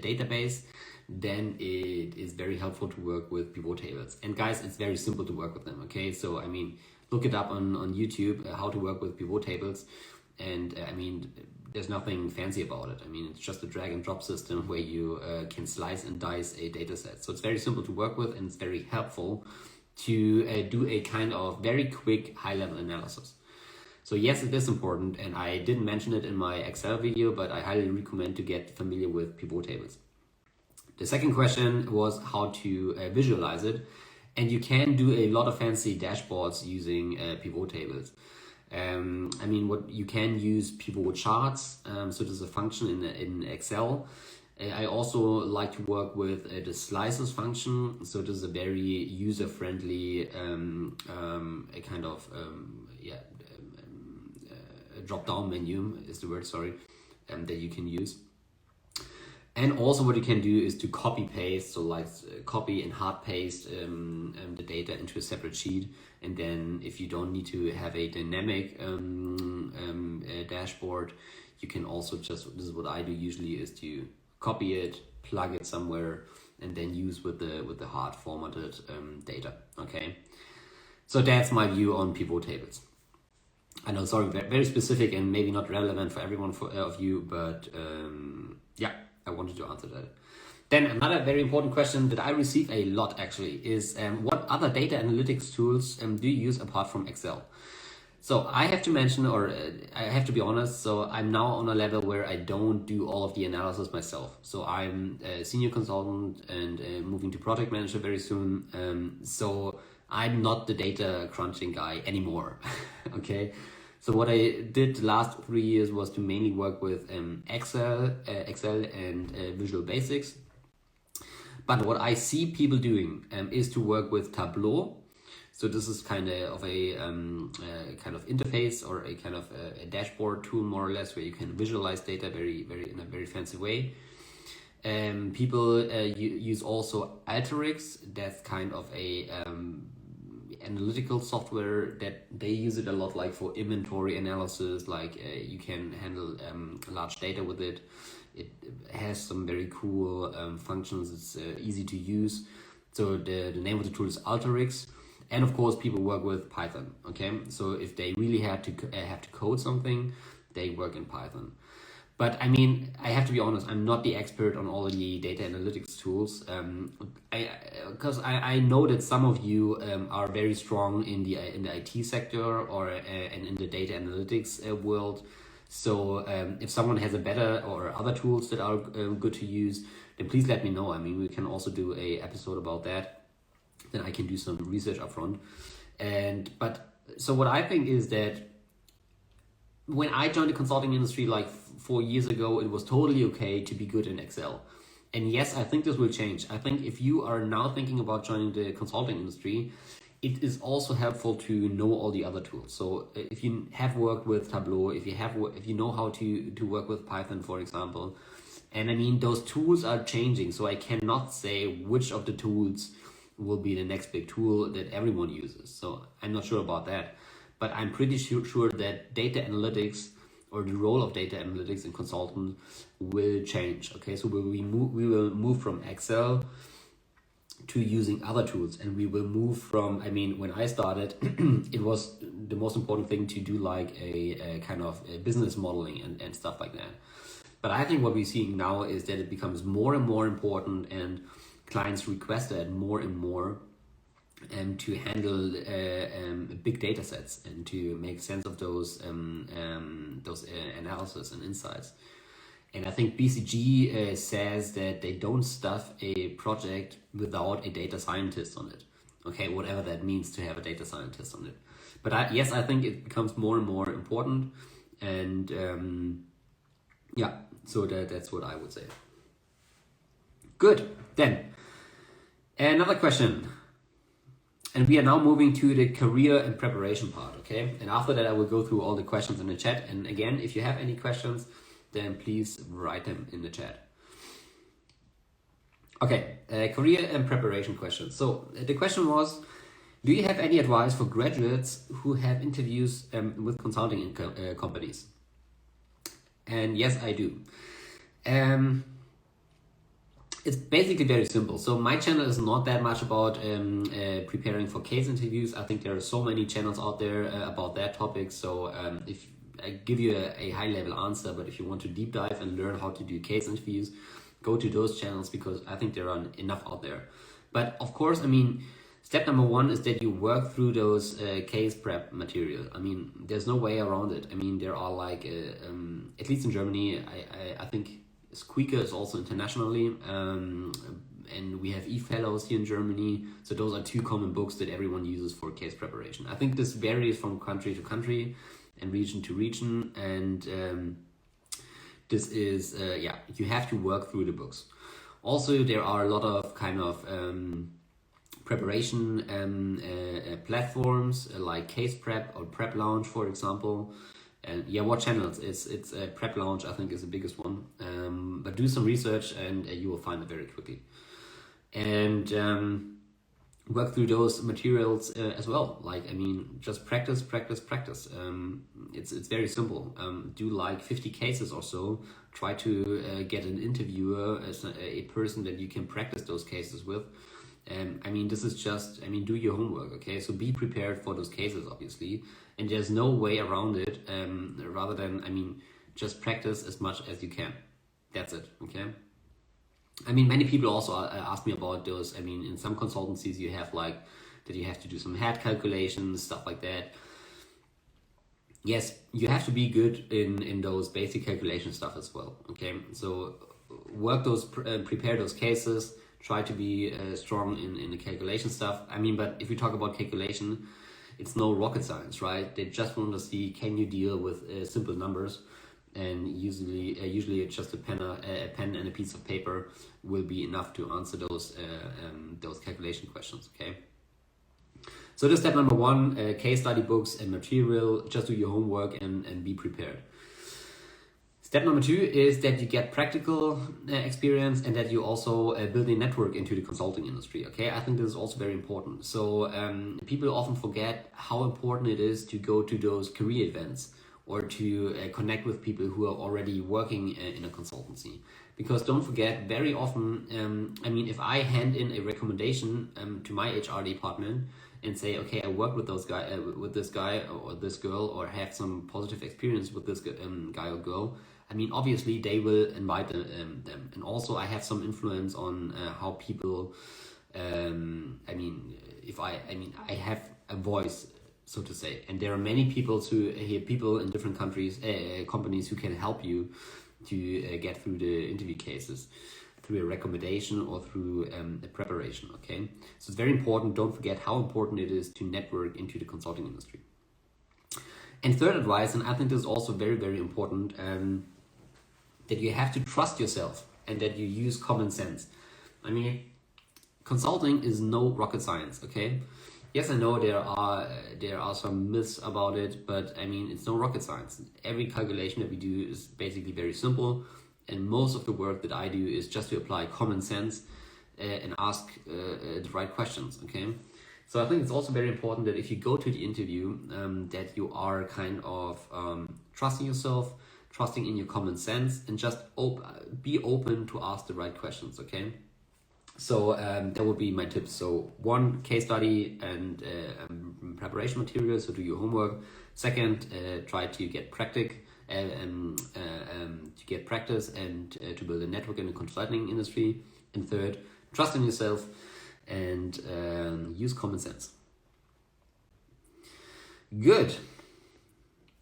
database, then it is very helpful to work with pivot tables. And guys, it's very simple to work with them. Okay, so I mean, look it up on YouTube how to work with pivot tables, and I mean, there's nothing fancy about it. I mean, it's just a drag and drop system where you can slice and dice a data set. So it's very simple to work with, and it's very helpful to do a kind of very quick high-level analysis. So yes, it is important, and I didn't mention it in my Excel video, but I highly recommend to get familiar with pivot tables. The second question was how to visualize it, and you can do a lot of fancy dashboards using pivot tables. I mean, what you can use pivot charts. So there's a function in Excel. I also like to work with the slices function. So this is a very user-friendly a kind of a drop-down menu is the word. Sorry, that you can use. And also what you can do is to copy paste, so like copy and hard paste the data into a separate sheet. And then if you don't need to have a dynamic dashboard, you can also just, this is what I do usually, is to copy it, plug it somewhere, and then use with the hard formatted data. Okay, so that's my view on pivot tables. I know, sorry, very specific and maybe not relevant for everyone of you, but yeah, I wanted to answer that. Then another very important question that I receive a lot actually is what other data analytics tools do you use apart from Excel? So I have to mention, or I have to be honest, so I'm now on a level where I don't do all of the analysis myself. So I'm a senior consultant and moving to project manager very soon. So I'm not the data crunching guy anymore. Okay. So what I did the last 3 years was to mainly work with Excel and Visual Basics. But what I see people doing is to work with Tableau. So this is kind of a kind of interface, or a kind of a dashboard tool, more or less, where you can visualize data in a very fancy way. People use also Alteryx. That's kind of a analytical software that they use it a lot, like for inventory analysis. Like you can handle large data with it. It has some very cool functions. It's easy to use. So the name of the tool is Alteryx. And of course, people work with Python. Okay, so if they really have to code something, they work in Python. But I mean, I have to be honest, I'm not the expert on all of the data analytics tools. Because I know that some of you are very strong in the IT sector, or and in the data analytics world. So if someone has a better or other tools that are good to use, then please let me know. I mean, we can also do a episode about that. Then I can do some research upfront. But so what I think is that when I joined the consulting industry like 4 years ago, it was totally okay to be good in Excel. And yes, I think this will change. I think if you are now thinking about joining the consulting industry, it is also helpful to know all the other tools. So if you have worked with Tableau, if you know how to work with Python, for example, and I mean, those tools are changing. So I cannot say which of the tools will be the next big tool that everyone uses. So I'm not sure about that, but I'm pretty sure that data analytics, or the role of data analytics in consultant, will change. Okay, so we will move from Excel to using other tools, and we will move from, I mean, when I started, it was the most important thing to do like a kind of a business modeling and stuff like that. But I think what we're seeing now is that it becomes more and more important, and clients request that more and more, to handle big data sets and to make sense of those analysis and insights. And I think BCG says that they don't stuff a project without a data scientist on it. Okay, whatever that means to have a data scientist on it. But yes, I think it becomes more and more important. And yeah, so that's what I would say. Good. Then, another question. And we are now moving to the career and preparation part, okay? And after that, I will go through all the questions in the chat. And again, if you have any questions, then please write them in the chat. Okay, career and preparation questions. So the question was, do you have any advice for graduates who have interviews with consulting companies? And yes, I do. It's basically very simple. So my channel is not that much about preparing for case interviews. I think there are so many channels out there about that topic. So if I give you a high level answer, but if you want to deep dive and learn how to do case interviews, go to those channels because I think there are enough out there. But of course, I mean, step number one is that you work through those case prep material. I mean, there's no way around it. I mean, there are like, at least in Germany, I think Squeaker is also internationally, and we have e-fellows here in Germany. So those are two common books that everyone uses for case preparation. I think this varies from country to country and region to region. And this is, yeah, you have to work through the books. Also, there are a lot of kind of preparation platforms like Case Prep or Prep Lounge, for example. And yeah, what channels? It's Prep Lounge, I think, is the biggest one. But do some research and you will find it very quickly. And work through those materials as well. Like, I mean, just practice. It's very simple. Do like 50 cases or so. Try to get an interviewer as a person that you can practice those cases with. I mean, this is just, I mean, do your homework, okay? So be prepared for those cases, obviously. And there's no way around it, rather than, I mean, just practice as much as you can. That's it, okay? I mean, many people also ask me about those. I mean, in some consultancies you have like, that you have to do some head calculations, stuff like that. Yes, you have to be good in those basic calculation stuff as well, okay? So work those, prepare those cases, try to be strong in the calculation stuff. I mean, but if we talk about calculation, it's no rocket science, right? They just want to see, can you deal with simple numbers? And usually it's just a pen and a piece of paper will be enough to answer those calculation questions, okay? So that's step number one, case study books and material, just do your homework and be prepared. Step number two is that you get practical experience and that you also build a network into the consulting industry, okay? I think this is also very important. So people often forget how important it is to go to those career events or to connect with people who are already working in a consultancy. Because don't forget, very often, I mean, if I hand in a recommendation to my HR department and say, okay, I work with this guy or this girl, or have some positive experience with this guy or girl, I mean, obviously they will invite them. And also I have some influence on how people, I mean, I have a voice, so to say. And there are many people in different countries, companies who can help you to get through the interview cases, through a recommendation or through a preparation, okay? So it's very important, don't forget how important it is to network into the consulting industry. And third advice, and I think this is also very, very important, that you have to trust yourself and that you use common sense. I mean, consulting is no rocket science, okay? Yes, I know there are some myths about it, but I mean, it's no rocket science. Every calculation that we do is basically very simple, and most of the work that I do is just to apply common sense and ask the right questions, okay? So I think it's also very important that if you go to the interview, that you are kind of trusting yourself, trusting in your common sense, and just be open to ask the right questions, okay? So that would be my tips. So one, case study and preparation material, so do your homework. Second, try to get practice and to build a network in the consulting industry. And third, trust in yourself and use common sense. Good.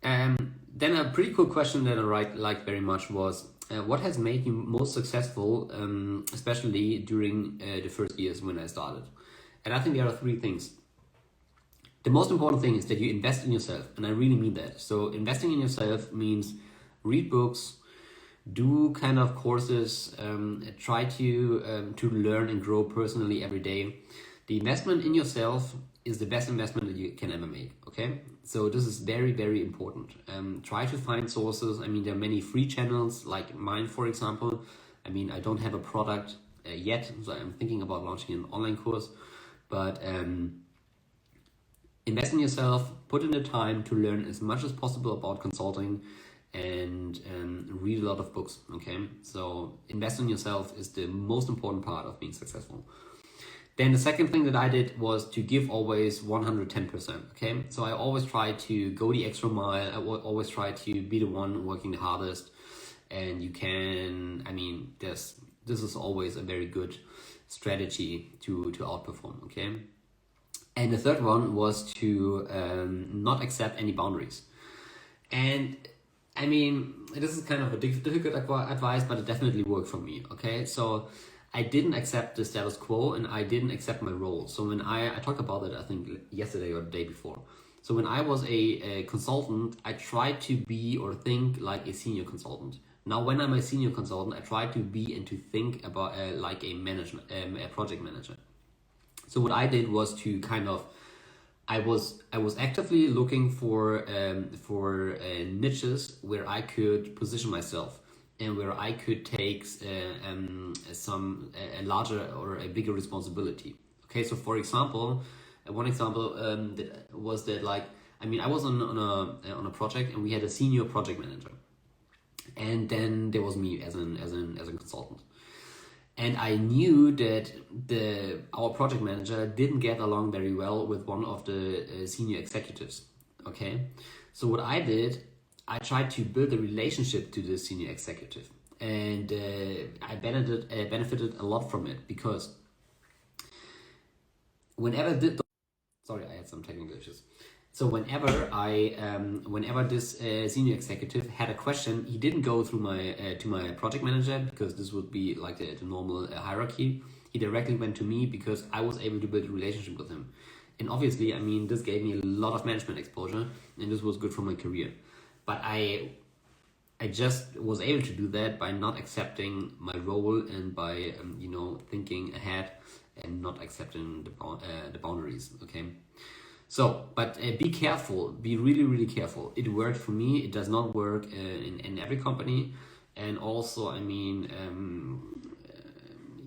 Then a pretty cool question that I liked very much was, what has made you most successful, especially during the first years when I started? And I think there are three things. The most important thing is that you invest in yourself, and I really mean that. So investing in yourself means read books, do kind of courses, try to learn and grow personally every day. The investment in yourself is the best investment that you can ever make. Okay, so this is very, very important. Try to find sources. I mean, there are many free channels like mine, for example. I mean, I don't have a product yet, so I'm thinking about launching an online course, but invest in yourself, put in the time to learn as much as possible about consulting, and read a lot of books. Okay, so invest in yourself is the most important part of being successful. Then the second thing that I did was to give always 110%. Okay, so I always try to go the extra mile. I always try to be the one working the hardest, and you can. I mean, this is always a very good strategy to outperform. Okay. And the third one was to not accept any boundaries. And I mean, this is kind of a difficult advice, but it definitely worked for me. Okay, so I didn't accept the status quo, and I didn't accept my role. So when I talked about it, I think yesterday or the day before. So when I was a consultant, I tried to be or think like a senior consultant. Now, when I'm a senior consultant, I try to be and to think about like a project manager. So what I did was to kind of, I was actively looking for niches where I could position myself and where I could take a larger or a bigger responsibility. Okay, so for example, one example that was that, like, I mean, I was on a project and we had a senior project manager, and then there was me as a consultant. And I knew that our project manager didn't get along very well with one of the senior executives. Okay, so what I did, I tried to build a relationship to the senior executive, and I benefited a lot from it, because whenever sorry, I had some technical issues. So whenever this senior executive had a question, he didn't go through to my project manager, because this would be like the normal hierarchy. He directly went to me, because I was able to build a relationship with him. And obviously, I mean, this gave me a lot of management exposure, and this was good for my career. But I just was able to do that by not accepting my role, and by thinking ahead and not accepting the boundaries. Okay. So, but be careful, be really, really careful. It worked for me. It does not work in every company. And also, I mean,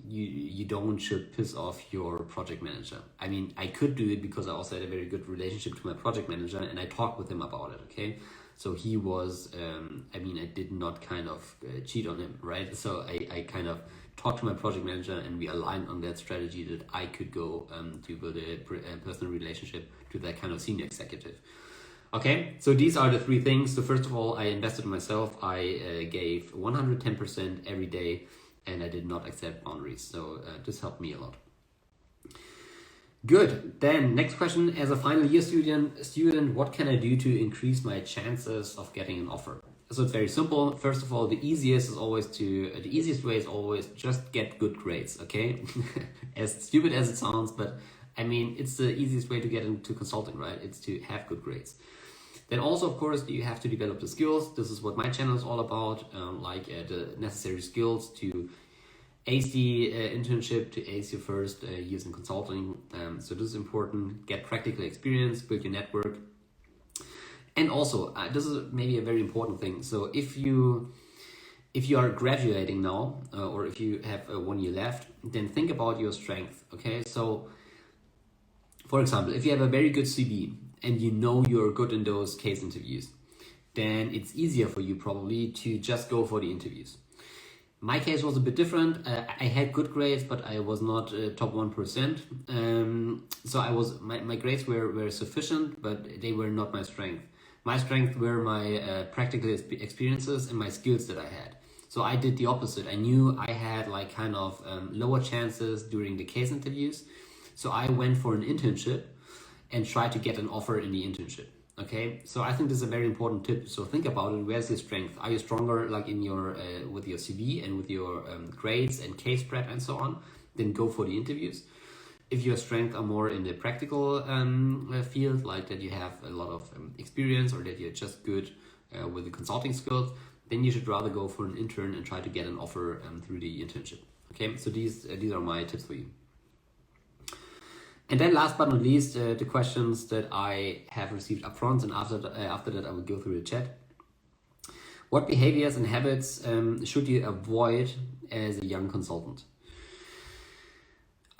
you don't should piss off your project manager. I mean, I could do it because I also had a very good relationship to my project manager, and I talked with him about it, okay? So he was, I mean, I did not kind of cheat on him, right? So I kind of talked to my project manager, and we aligned on that strategy that I could go to build a personal relationship to that kind of senior executive. Okay, so these are the three things. So first of all, I invested in myself. I gave 110% every day, and I did not accept boundaries. So this helped me a lot. Good. Then next question: as a final year student, what can I do to increase my chances of getting an offer? So it's very simple. First of all, the easiest way is always just get good grades. Okay, as stupid as it sounds, but I mean, it's the easiest way to get into consulting, right? It's to have good grades. Then also, of course, you have to develop the skills. This is what my channel is all about, the necessary skills to ace the internship, to ace your first years in consulting. So this is important. Get practical experience, build your network. And also, this is maybe a very important thing. So if you are graduating now, or if you have 1 year left, then think about your strength, okay? So, for example, if you have a very good CV and you know you're good in those case interviews, then it's easier for you probably to just go for the interviews. My case was a bit different. I had good grades, but I was not top 1%. So my grades were sufficient, but they were not my strength. My strength were my practical experiences and my skills that I had. So I did the opposite. I knew I had like kind of lower chances during the case interviews. So I went for an internship and tried to get an offer in the internship. Okay, so I think this is a very important tip. So think about it. Where's your strength? Are you stronger like in your with your CV and with your grades and case prep and so on? Then go for the interviews. If your strengths are more in the practical field, like that you have a lot of experience or that you're just good with the consulting skills, then you should rather go for an intern and try to get an offer through the internship. Okay, so these are my tips for you. And then last but not least, the questions that I have received upfront, and after that I will go through the chat. What behaviors and habits should you avoid as a young consultant?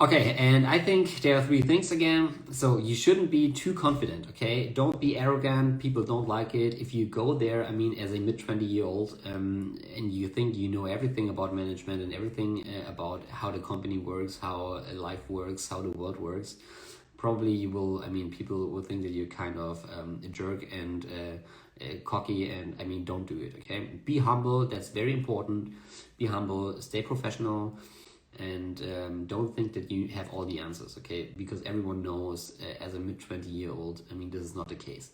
Okay, and I think there are 3 things again. So you shouldn't be too confident, okay? Don't be arrogant. People don't like it. If you go there, I mean, as a mid-20-year-old, and you think you know everything about management and everything about how the company works, how life works, how the world works, probably you will, I mean, people will think that you're kind of a jerk and cocky, and I mean, don't do it, okay? Be humble. That's very important. Be humble. Stay professional. And don't think that you have all the answers, okay? Because everyone knows as a mid-20-year-old, I mean, this is not the case.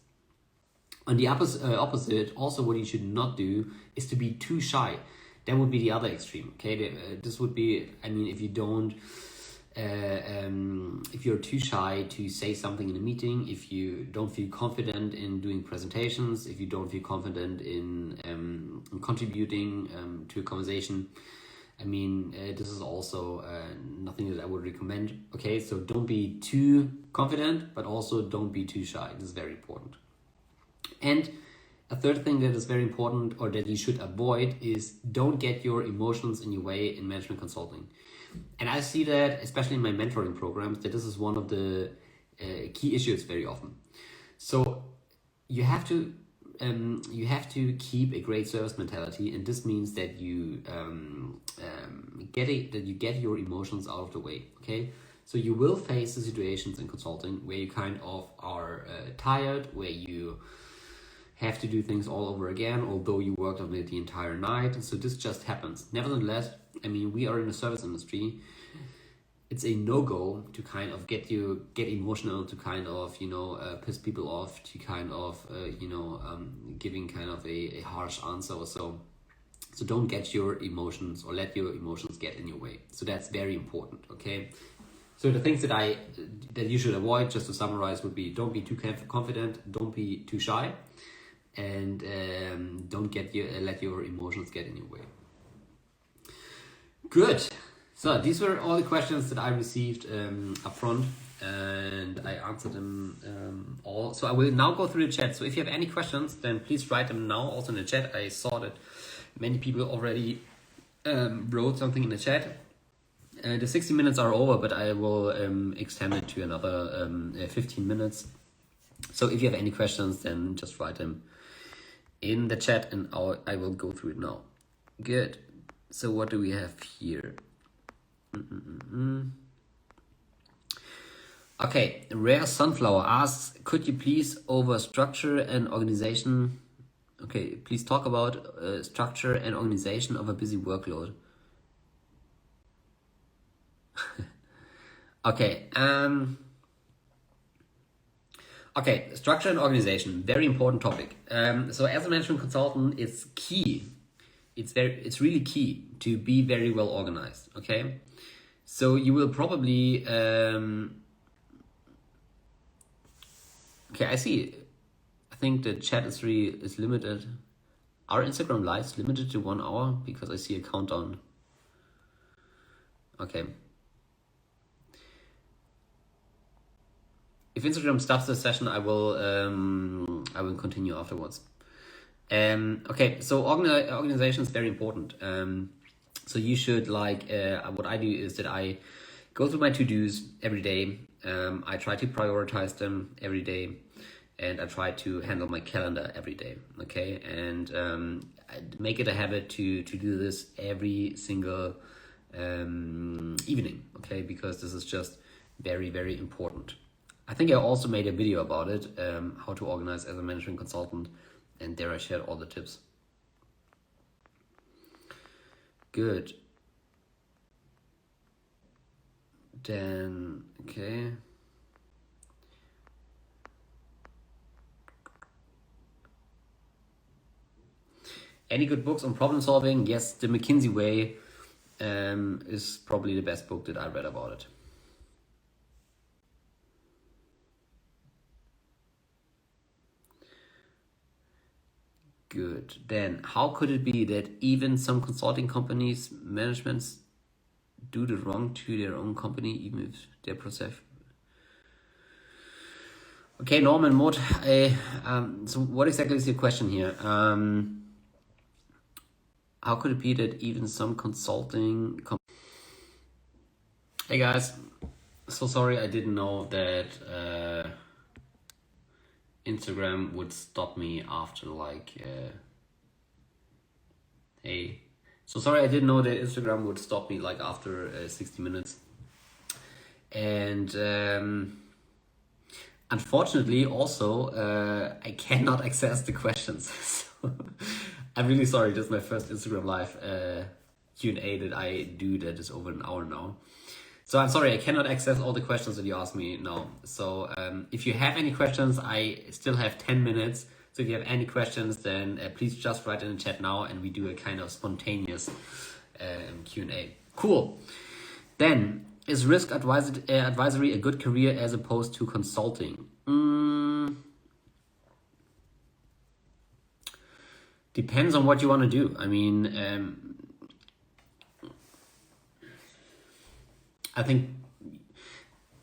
On the opposite, also what you should not do is to be too shy. That would be the other extreme, okay? This would be, I mean, if you don't, if you're too shy to say something in a meeting, if you don't feel confident in doing presentations, if you don't feel confident in contributing to a conversation, I mean, this is also nothing that I would recommend. Okay, so don't be too confident, but also don't be too shy. This is very important. And a third thing that is very important, or that you should avoid, is don't get your emotions in your way in management consulting. And I see that, especially in my mentoring programs, that this is one of the key issues very often. So you have to keep a great service mentality, and this means that you get your emotions out of the way. Okay, so you will face the situations in consulting where you kind of are tired, where you have to do things all over again, although you worked on it the entire night. So this just happens. Nevertheless, I mean, we are in the service industry. It's a no-go to kind of get emotional, to kind of, piss people off, to kind of, giving kind of a harsh answer or so. So don't get your emotions or let your emotions get in your way. So that's very important, okay? So the things that you should avoid, just to summarize, would be don't be too confident, don't be too shy, and don't let your emotions get in your way. Good. So these were all the questions that I received up front, and I answered them all. So I will now go through the chat. So if you have any questions, then please write them now also in the chat. I saw that many people already wrote something in the chat. The 60 minutes are over, but I will extend it to another 15 minutes. So if you have any questions, then just write them in the chat and I will go through it now. Good. So what do we have here? Okay, Rare Sunflower asks, could you please over structure and organization? Okay, please talk about structure and organization of a busy workload. Okay, okay, structure and organization, very important topic. So as a management consultant, it's key. It's really key to be very well organized. Okay, so you will probably okay. I see. I think the chat is limited. Are Instagram lives limited to 1 hour? Because I see a countdown. Okay. If Instagram stops the session, I will continue afterwards. Okay, so organization is very important. So you should what I do is that I go through my to-dos every day. I try to prioritize them every day, and I try to handle my calendar every day. Okay, and I make it a habit to do this every single evening. Okay, because this is just very, very important. I think I also made a video about it, how to organize as a management consultant, and there I shared all the tips. Good. Then, okay. Any good books on problem solving? Yes, The McKinsey Way is probably the best book that I read about it. Good. Then, how could it be that even some consulting companies, managements do the wrong to their own company, even if their process? Okay, Norman Mott. So, what exactly is your question here? How could it be that even some consulting? Hey guys, so sorry I didn't know that Instagram would stop me after like. Hey, so sorry I didn't know that Instagram would stop me like after 60 minutes, and unfortunately also I cannot access the questions. So I'm really sorry. This is my first Instagram live Q&A that I do that is over an hour now. So I'm sorry, I cannot access all the questions that you asked me now. So if you have any questions, I still have 10 minutes. So if you have any questions, then please just write in the chat now and we do a kind of spontaneous Q&A. Cool. Then, is risk advisory a good career as opposed to consulting? Depends on what you want to do. I mean, I think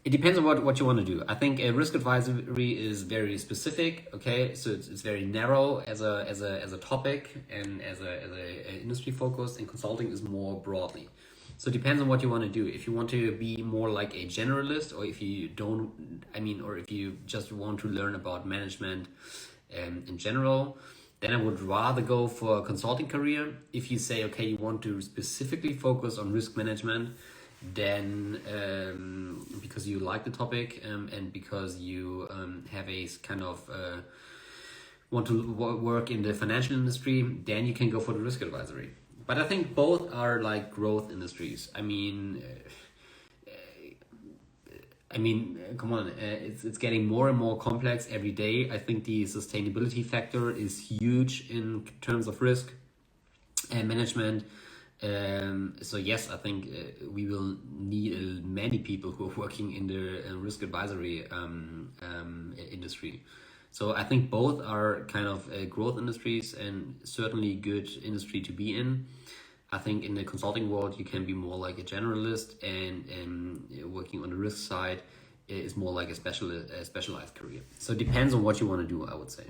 it depends on what you want to do. I think a risk advisory is very specific. Okay, so it's very narrow as a topic and as a industry focus, and consulting is more broadly. So it depends on what you want to do. If you want to be more like a generalist, or if you don't, I mean, or if you just want to learn about management in general, then I would rather go for a consulting career. If you say, okay, you want to specifically focus on risk management, then because you like the topic and because you have a kind of want to work in the financial industry, then you can go for the risk advisory. But I think both are like growth industries. I mean, come on, it's getting more and more complex every day. I think the sustainability factor is huge in terms of risk and management. So yes, I think we will need many people who are working in the risk advisory industry. So I think both are kind of growth industries and certainly good industry to be in. I think in the consulting world, you can be more like a generalist, and working on the risk side is more like a specialized career. So it depends on what you want to do, I would say.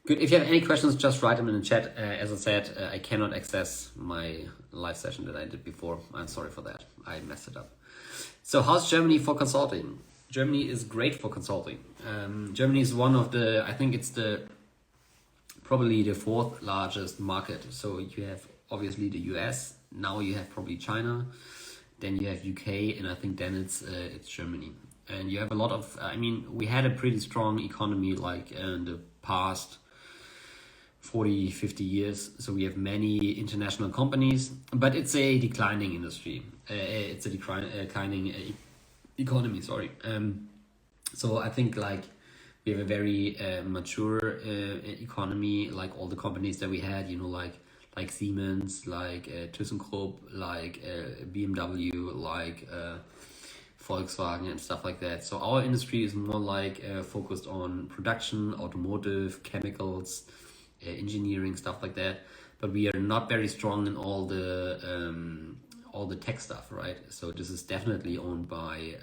Good. If you have any questions, just write them in the chat. As I said, I cannot access my live session that I did before. I'm sorry for that. I messed it up. So how's Germany for consulting? Germany is great for consulting. Germany is one of the, I think it's probably the fourth largest market. So you have obviously the US, now you have probably China, then you have UK, and I think then it's Germany. And you have a lot of, I mean, we had a pretty strong economy like in the past 40, 50 years. So we have many international companies, but it's a declining industry. It's a declining economy, sorry. So I think like we have a very mature economy, like all the companies that we had, you know, like Siemens, like ThyssenKrupp, like BMW, like Volkswagen and stuff like that. So our industry is more like focused on production, automotive, chemicals, engineering, stuff like that. But we are not very strong in all the tech stuff, right? So this is definitely owned by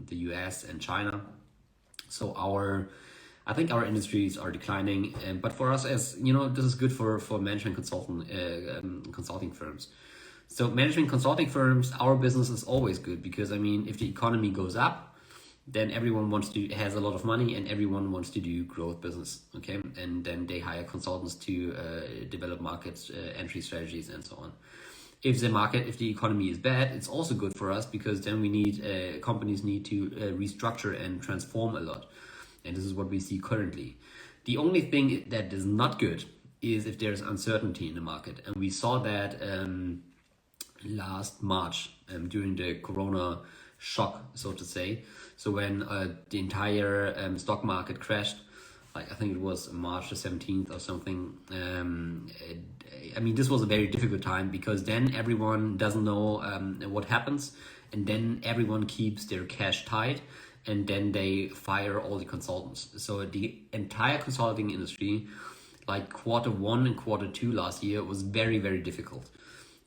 the US and China. So I think our industries are declining, but for us, as you know, this is good for management consulting firms. So management consulting firms, our business is always good because I mean, if the economy goes up, then everyone has a lot of money and everyone wants to do growth business, okay? And then they hire consultants to develop markets, entry strategies, and so on. If the economy is bad, it's also good for us because then companies need to restructure and transform a lot. And this is what we see currently. The only thing that is not good is if there's uncertainty in the market. And we saw that last March during the Corona shock, so to say. So when the entire stock market crashed, like I think it was March the 17th or something. I mean, this was a very difficult time because then everyone doesn't know what happens, and then everyone keeps their cash tight, and then they fire all the consultants. So the entire consulting industry, like Q1 and Q2 last year, was very, very difficult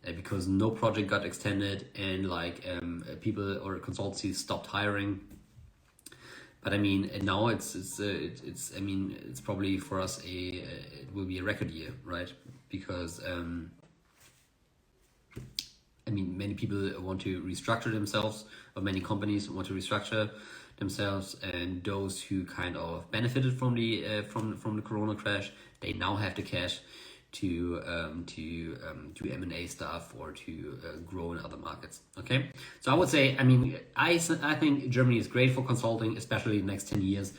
because no project got extended, and like people or consultancies stopped hiring. But I mean, now it's I mean, it's probably for us it will be a record year, right? Because I mean, many people want to restructure themselves, or many companies want to restructure themselves, and those who kind of benefited from the Corona crash, they now have the cash to do M&A stuff or to grow in other markets. Okay, so I would say, I mean, I think Germany is great for consulting, especially the next 10 years.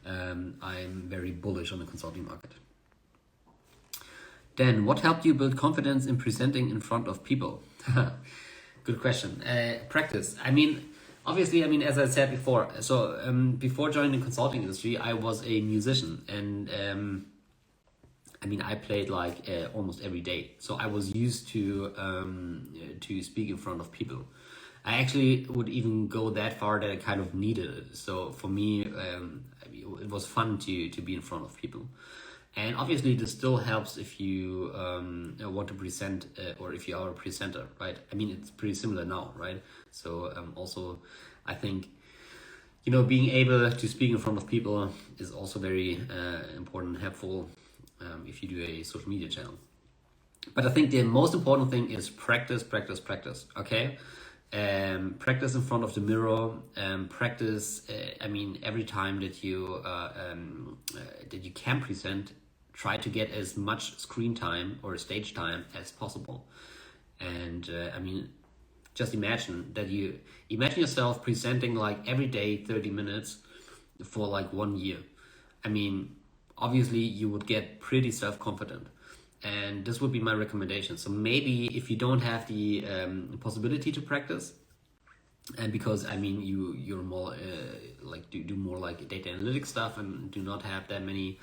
I'm very bullish on the consulting market. Then, what helped you build confidence in presenting in front of people? Good question. Practice. I mean, obviously, I mean, as I said before, so before joining the consulting industry, I was a musician, and I mean, I played like almost every day, so I was used to speak in front of people. I actually would even go that far that I kind of needed it. So for me, it was fun to be in front of people. And obviously, this still helps if you want to present or if you are a presenter, right? I mean, it's pretty similar now, right? So also, I think, you know, being able to speak in front of people is also very important and helpful if you do a social media channel. But I think the most important thing is practice, practice, practice. Okay, practice in front of the mirror. Practice. I mean, every time that you can present, try to get as much screen time or stage time as possible. And I mean, just imagine yourself presenting like every day 30 minutes for like 1 year. I mean, obviously you would get pretty self-confident, and this would be my recommendation. So maybe if you don't have the possibility to practice, and because I mean you're more like do more like data analytics stuff and do not have that many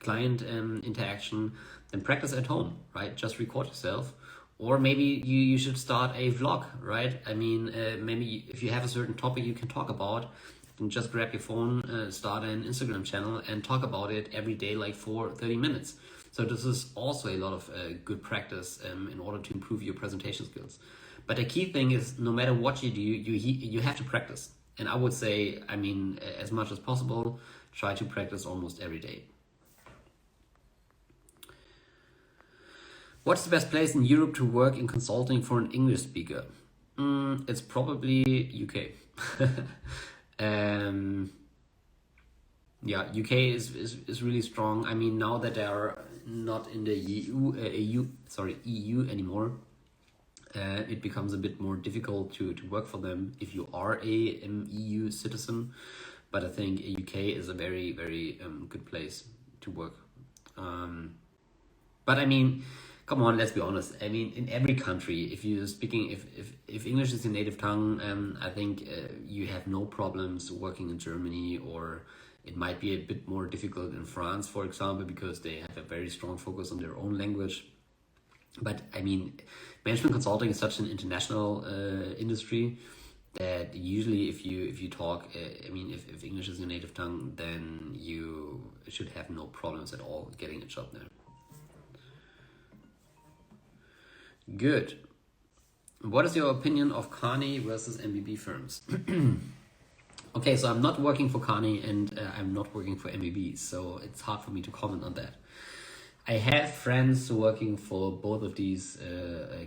client interaction, then practice at home, right? Just record yourself, or maybe you should start a vlog, right? I mean, maybe if you have a certain topic you can talk about, then just grab your phone, start an Instagram channel and talk about it every day, like for 30 minutes. So this is also a lot of good practice in order to improve your presentation skills. But the key thing is, no matter what you do, you have to practice. And I would say, I mean, as much as possible, try to practice almost every day. What's the best place in Europe to work in consulting for an English speaker? It's probably UK. Yeah, UK is really strong. I mean, now that they are not in the EU anymore, it becomes a bit more difficult to work for them if you are an EU citizen. But I think UK is a very, very good place to work. But I mean, come on, let's be honest. I mean, in every country, if you're speaking, if English is your native tongue, I think you have no problems working in Germany, or it might be a bit more difficult in France, for example, because they have a very strong focus on their own language. But I mean, management consulting is such an international industry that usually if you talk, I mean, if English is your native tongue, then you should have no problems at all getting a job there. Good. What is your opinion of Carney versus MBB firms? Okay, so I'm not working for Carney and I'm not working for MBB, so it's hard for me to comment on that. I have friends working for both of these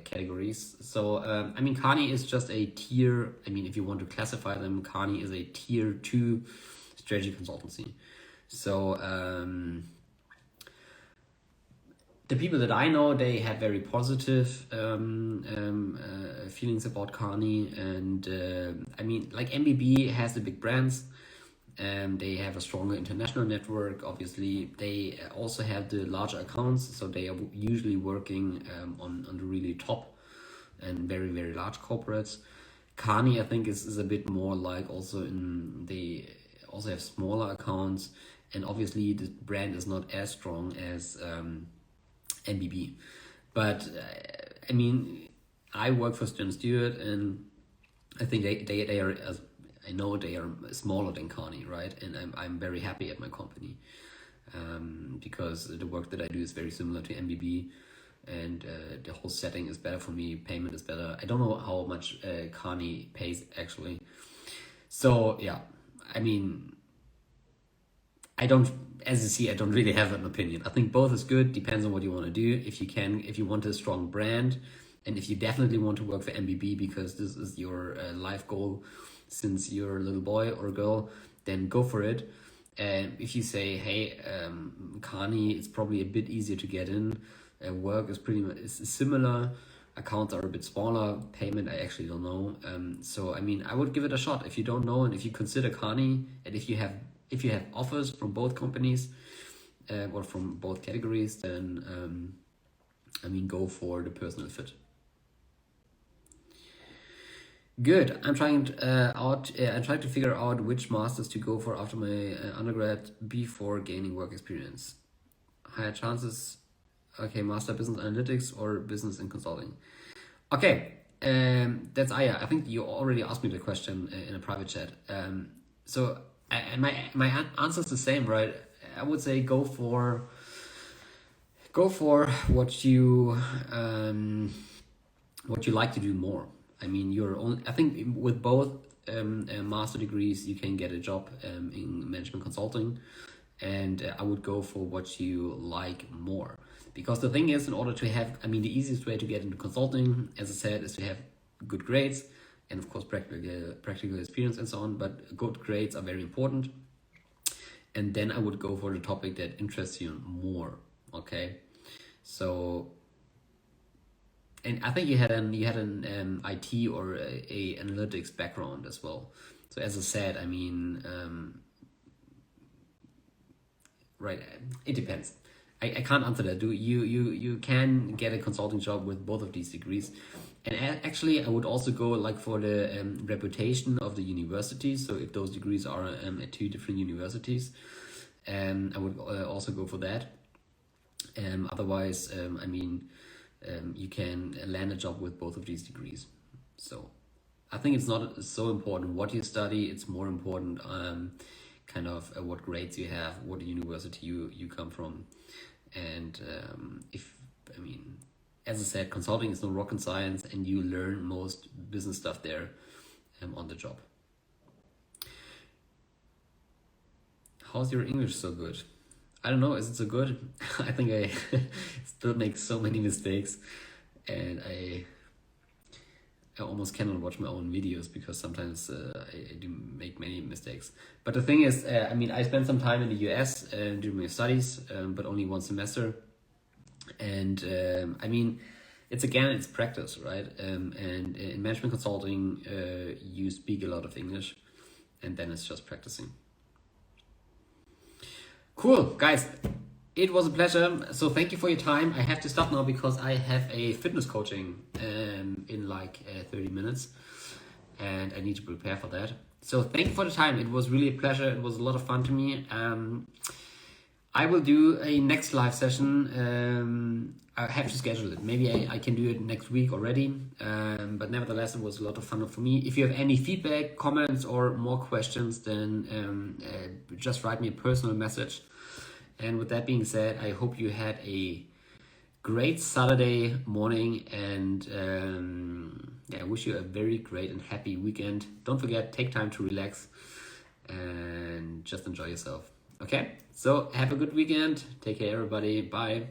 categories. So, I mean, Carney is just a tier, I mean, if you want to classify them, Carney is a tier 2 strategy consultancy. So, the people that I know, they have very positive feelings about Carney, and I mean, like MBB has the big brands, they have a stronger international network. Obviously, they also have the larger accounts, so they are usually working on the really top and very, very large corporates. Carney, I think, is a bit more like also in the also have smaller accounts, and obviously the brand is not as strong as MBB. But I mean, I work for Stern Stewart, and I think they are, as I know, they are smaller than Carney, right? And I'm very happy at my company, because the work that I do is very similar to MBB, and the whole setting is better for me. Payment is better. I don't know how much Carney pays actually. So yeah, I mean, as you see, I don't really have an opinion. I think both is good. Depends on what you want to do. If you want a strong brand, and if you definitely want to work for MBB because this is your life goal since you're a little boy or girl, then go for it. And if you say, hey, Carney, it's probably a bit easier to get in. Work is pretty much similar. Accounts are a bit smaller. Payment, I actually don't know. So I mean, I would give it a shot if you don't know, and if you consider Carney, and if you have offers from both companies or from both categories, then I mean, go for the personal fit. Good. I'm trying to figure out which masters to go for after my undergrad before gaining work experience. Higher chances. Okay, master business analytics or business in consulting. Okay, that's Aya. I think you already asked me the question in a private chat. So my answer is the same, right? I would say go for what you like to do more. I mean, I think with both master degrees, you can get a job in management consulting, and I would go for what you like more. Because the thing is, in order to have, I mean, the easiest way to get into consulting, as I said, is to have good grades and of course practical experience and so on, but good grades are very important. And then I would go for the topic that interests you more, okay? So, and I think you had an IT or a analytics background as well. So as I said, I mean, right, it depends. I can't answer that. You can get a consulting job with both of these degrees, and actually I would also go like for the reputation of the university. So if those degrees are at two different universities, I would also go for that. Otherwise, I mean, you can land a job with both of these degrees. So I think it's not so important what you study. It's more important kind of what grades you have, what university you come from. And as I said, consulting is no rocket science, and you learn most business stuff there on the job. How's your English so good? I don't know, is it so good? I think I still make so many mistakes, and I almost cannot watch my own videos because sometimes I do make many mistakes. But the thing is, I mean, I spent some time in the US during my studies, but only one semester. And I mean, it's practice, right? And in management consulting, you speak a lot of English, and then it's just practicing. Cool, guys. It was a pleasure. So thank you for your time. I have to stop now because I have a fitness coaching in like 30 minutes, and I need to prepare for that. So thank you for the time. It was really a pleasure. It was a lot of fun to me. I will do a next live session. I have to schedule it. Maybe I can do it next week already. But nevertheless, it was a lot of fun for me. If you have any feedback, comments, or more questions, then just write me a personal message. And with that being said, I hope you had a great Saturday morning, and I wish you a very great and happy weekend. Don't forget, take time to relax and just enjoy yourself. Okay? So have a good weekend. Take care, everybody. Bye.